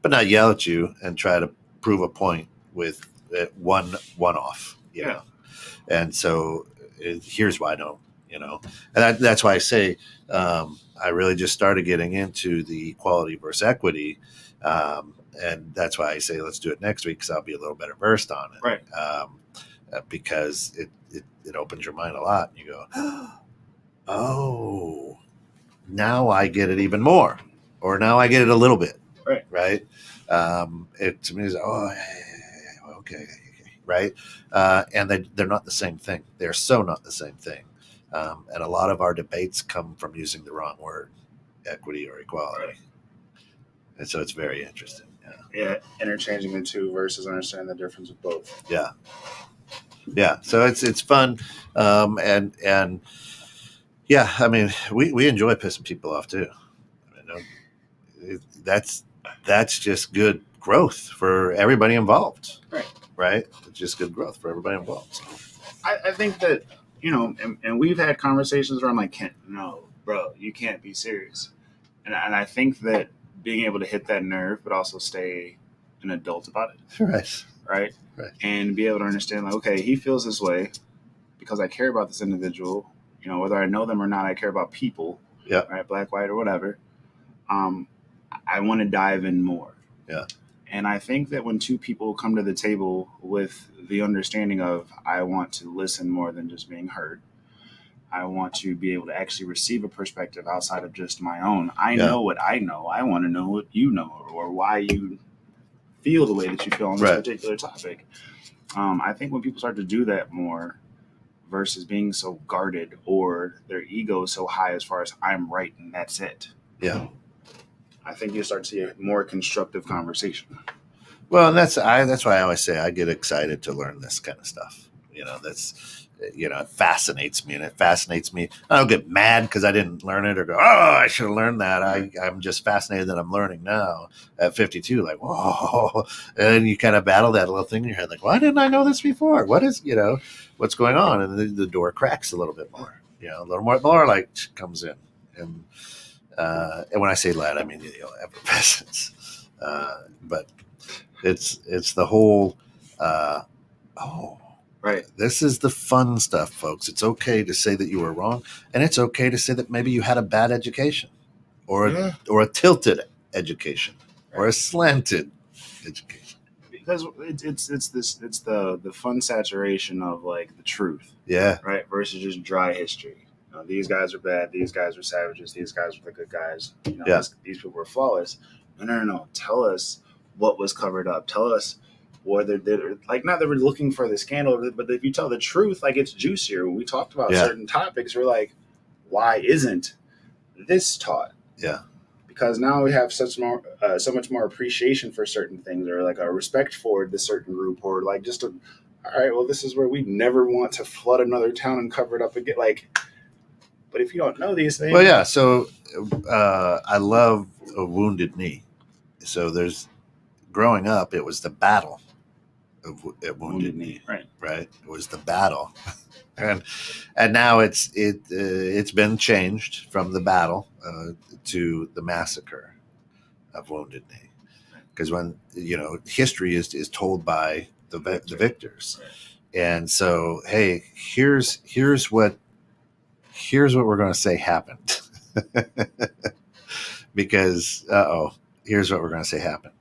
Speaker 3: But not yell at you and try to prove a point with one-off, you know. And so here's why I don't, And that's why I say I really just started getting into the equality versus equity. And that's why I say let's do it next week, because I'll be a little better versed on it.
Speaker 1: Right.
Speaker 3: Because it opens your mind a lot. And you go, oh, now I get it even more. Or now I get it a little bit. Right. It to me is, okay. Right. And they're not the same thing. They're so not the same thing. And a lot of our debates come from using the wrong word, equity or equality. Right. And so it's very interesting.
Speaker 1: Yeah. Interchanging the two versus understanding the difference of both.
Speaker 3: Yeah. Yeah. So it's fun. And yeah, I mean, we enjoy pissing people off too. That's just good growth for everybody involved. Right. It's just good growth for everybody involved. So.
Speaker 1: I think that, and we've had conversations where I'm like, no, bro, you can't be serious. And I think that being able to hit that nerve, but also stay an adult about it. Right. And be able to understand, like, okay, he feels this way because I care about this individual. Whether I know them or not, I care about people.
Speaker 3: Yeah.
Speaker 1: Right. Black, white, or whatever. I want to dive in more.
Speaker 3: Yeah.
Speaker 1: And I think that when two people come to the table with the understanding of, I want to listen more than just being heard. I want to be able to actually receive a perspective outside of just my own. I know what I know. I want to know what you know, or why you feel the way that you feel on this particular topic. I think when people start to do that more versus being so guarded or their ego so high as far as I'm right and that's it.
Speaker 3: Yeah.
Speaker 1: I think you start to see a more constructive conversation.
Speaker 3: Well, and that's why I always say I get excited to learn this kind of stuff. It fascinates me, and it fascinates me. I don't get mad because I didn't learn it or go, oh, I should have learned that. I'm just fascinated that I'm learning now at 52. Like, whoa. And then you kind of battle that little thing in your head. Like, why didn't I know this before? What is, what's going on? And the door cracks a little bit more, a little more light comes in. And when I say light, I mean, effervescence. But it's the whole,
Speaker 1: right.
Speaker 3: This is the fun stuff, folks. It's okay to say that you were wrong, and it's okay to say that maybe you had a bad education, or a tilted education, or a slanted education.
Speaker 1: Because it's the fun saturation of like the truth.
Speaker 3: Yeah.
Speaker 1: Right. Versus just dry history. These guys are bad. These guys are savages. These guys are the good guys. These people were flawless. No. Tell us what was covered up. Tell us whether they're like, not that we're looking for the scandal, but if you tell the truth, like, it's juicier. When we talked about certain topics, we're like, why isn't this taught?
Speaker 3: Yeah.
Speaker 1: Because now we have so much more appreciation for certain things, or like a respect for the certain group, or like just all right, well, this is where we never want to flood another town and cover it up again. Like, but if you don't know these things.
Speaker 3: Well, yeah. So I love a wounded knee. So there's growing up, it was the battle at Wounded Knee,
Speaker 1: Right.
Speaker 3: right? It was the battle, and now it's been changed from the battle to the massacre of Wounded Knee, because when history is told by the victors,
Speaker 1: Right.
Speaker 3: and so hey, here's what we're going to say happened, because here's what we're going to say happened.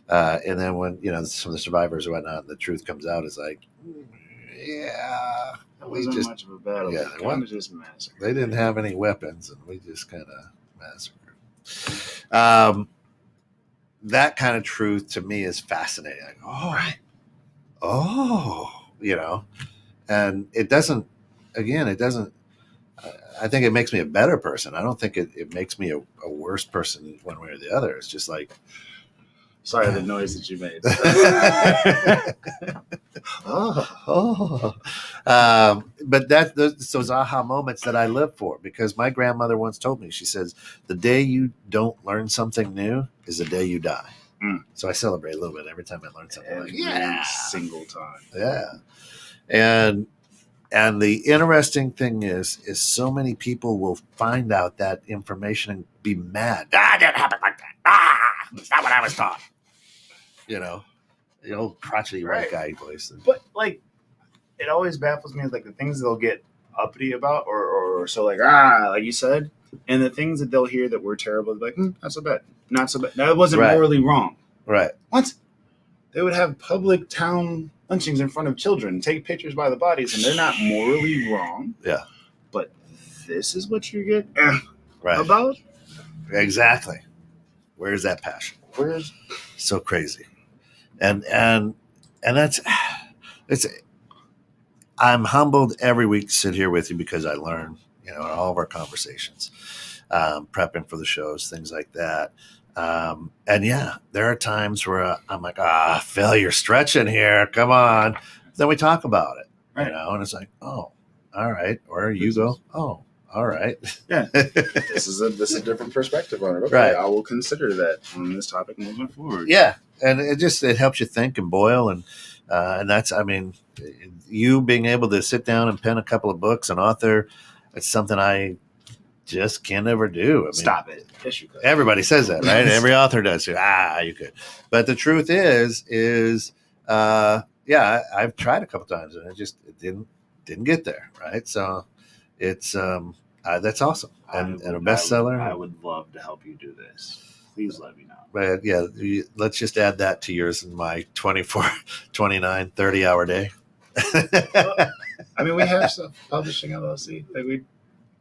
Speaker 3: And then when some of the survivors and whatnot, the truth comes out, is like, yeah,
Speaker 1: That wasn't much of a battle.
Speaker 3: Yeah,
Speaker 1: It kind of just massacred.
Speaker 3: they didn't have any weapons, and we just kind of massacred. That kind of truth to me is fascinating. Like, and it doesn't. Again, it doesn't. I think it makes me a better person. I don't think it makes me a worse person one way or the other. It's just like,
Speaker 1: sorry, the noise that you made.
Speaker 3: But those aha moments that I live for, because my grandmother once told me, she says, the day you don't learn something new is the day you die. So I celebrate a little bit every time I learn something.
Speaker 1: Every single time.
Speaker 3: Yeah. And the interesting thing is so many people will find out that information and be mad. It didn't happen like that. It's not what I was taught. The old crotchety white guy voice.
Speaker 1: But like, it always baffles me, like the things they'll get uppity about, or so like you said, and the things that they'll hear that were terrible, like not so bad, not so bad. That wasn't morally wrong.
Speaker 3: Right.
Speaker 1: What? They would have public town lynchings in front of children, take pictures by the bodies, and they're not morally wrong.
Speaker 3: Yeah.
Speaker 1: But this is what you get about?
Speaker 3: Exactly. Where's that passion?
Speaker 1: Where's
Speaker 3: so crazy? And that's I'm humbled every week to sit here with you, because I learn, in all of our conversations, prepping for the shows, things like that. And yeah, there are times where I'm like, Phil, you're stretching here. Come on. Then we talk about it, and it's like, oh, all right. Or you go, oh, all right.
Speaker 1: Yeah. This is a different perspective on it. Okay.
Speaker 3: Right.
Speaker 1: I will consider that on this topic moving forward.
Speaker 3: Yeah. And it helps you think and boil. And that's, you being able to sit down and pen a couple of books and author, it's something I just can't ever do.
Speaker 1: Stop it. Yes, you could.
Speaker 3: Everybody says that, right? Every author does. You could. But the truth is, I've tried a couple times and it didn't get there, right? So it's that's awesome, and a bestseller.
Speaker 1: I would love to help you do this. Please let me know.
Speaker 3: But yeah, let's just add that to yours and my 24, 29, 30-hour day.
Speaker 1: We have stuff, publishing LLC.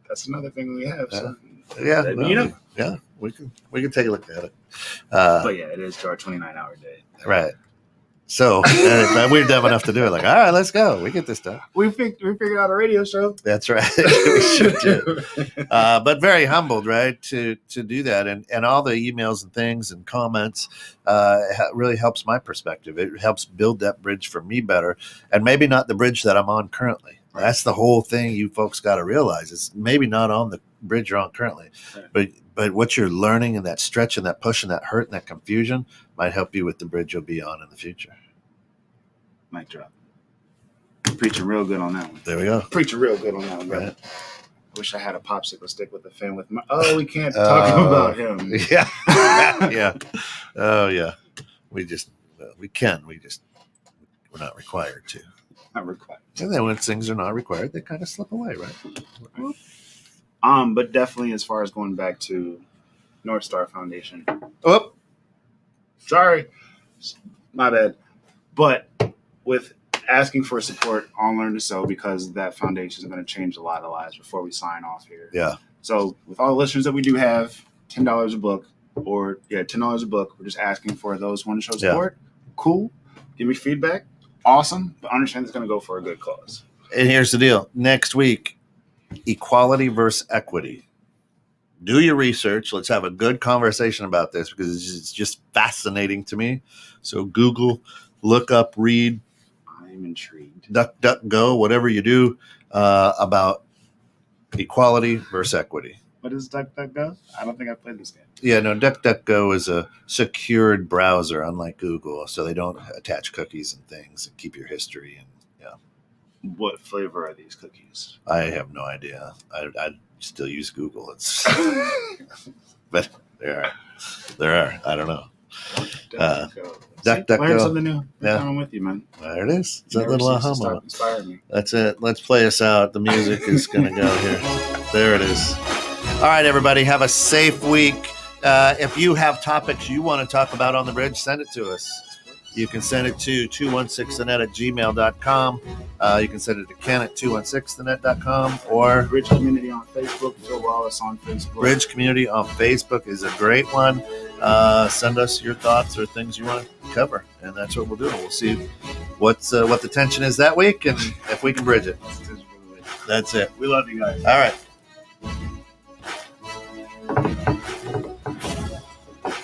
Speaker 1: That's another thing we have. So
Speaker 3: Yeah, we can take a look at it.
Speaker 1: But yeah, it is our 29-hour day.
Speaker 3: Right. So we're dumb enough to do it. Like, all right, let's go. We get this done.
Speaker 1: We figured out a radio show.
Speaker 3: That's right. We should do. But very humbled, right, to do that, and all the emails and things and comments really helps my perspective. It helps build that bridge for me better, and maybe not the bridge that I'm on currently. Right. That's the whole thing you folks got to realize. It's maybe not on the bridge you're on currently, right. But what you're learning and that stretch and that push and that hurt and that confusion might help you with the bridge you'll be on in the future.
Speaker 1: Mic drop. Preaching real good on that one.
Speaker 3: There we go.
Speaker 1: Preaching real good on that one, brother.
Speaker 3: Right.
Speaker 1: I wish I had a popsicle stick with a fan with my. Oh, we can't talk about him.
Speaker 3: Yeah. Yeah. Oh, yeah. We can. We're not required to.
Speaker 1: Not required.
Speaker 3: And then when things are not required, they kind of slip away, right?
Speaker 1: But definitely as far as going back to North Star Foundation.
Speaker 3: Oh,
Speaker 1: sorry. My bad. But with asking for support on Learn to Sew, because that foundation is going to change a lot of lives before we sign off here.
Speaker 3: Yeah.
Speaker 1: So with all the listeners that we do have, $10 a book, $10 a book. We're just asking for those who want to show support. Yeah. Cool. Give me feedback. Awesome. But understand it's going to go for a good cause.
Speaker 3: And here's the deal. Next week, equality versus equity. Do your research. Let's have a good conversation about this, because it's just fascinating to me. So Google, look up, read.
Speaker 1: I'm intrigued.
Speaker 3: Duck, go, whatever you do about equality versus equity.
Speaker 1: What is DuckDuckGo? I don't think I've played this game.
Speaker 3: Yeah, no, DuckDuckGo is a secured browser, unlike Google, so they don't attach cookies and things and keep your history. And yeah,
Speaker 1: What flavor are these cookies?
Speaker 3: I have no idea. I still use Google. It's but there are. I don't know.
Speaker 1: DuckDuckGo.
Speaker 3: DuckDuckGo.
Speaker 1: Learn something new.
Speaker 3: Yeah.
Speaker 1: I'm with you, man.
Speaker 3: There it is. It's that
Speaker 1: Never
Speaker 3: little
Speaker 1: cease to
Speaker 3: aha
Speaker 1: stop
Speaker 3: moment.
Speaker 1: inspiring me.
Speaker 3: That's it. Let's play us out. The music is going to go here. There it is. All right, everybody. Have a safe week. If you have topics you want to talk about on the bridge, send it to us. You can send it to 216thenet@gmail.com. You can send it to Ken at 216thenet.com or
Speaker 1: Bridge Community on Facebook. Phil Wallace on Facebook.
Speaker 3: Bridge Community on Facebook is a great one. Send us your thoughts or things you want to cover, and that's what we'll do. We'll see what the tension is that week and if we can bridge it. That's it.
Speaker 1: We love you guys.
Speaker 3: All right.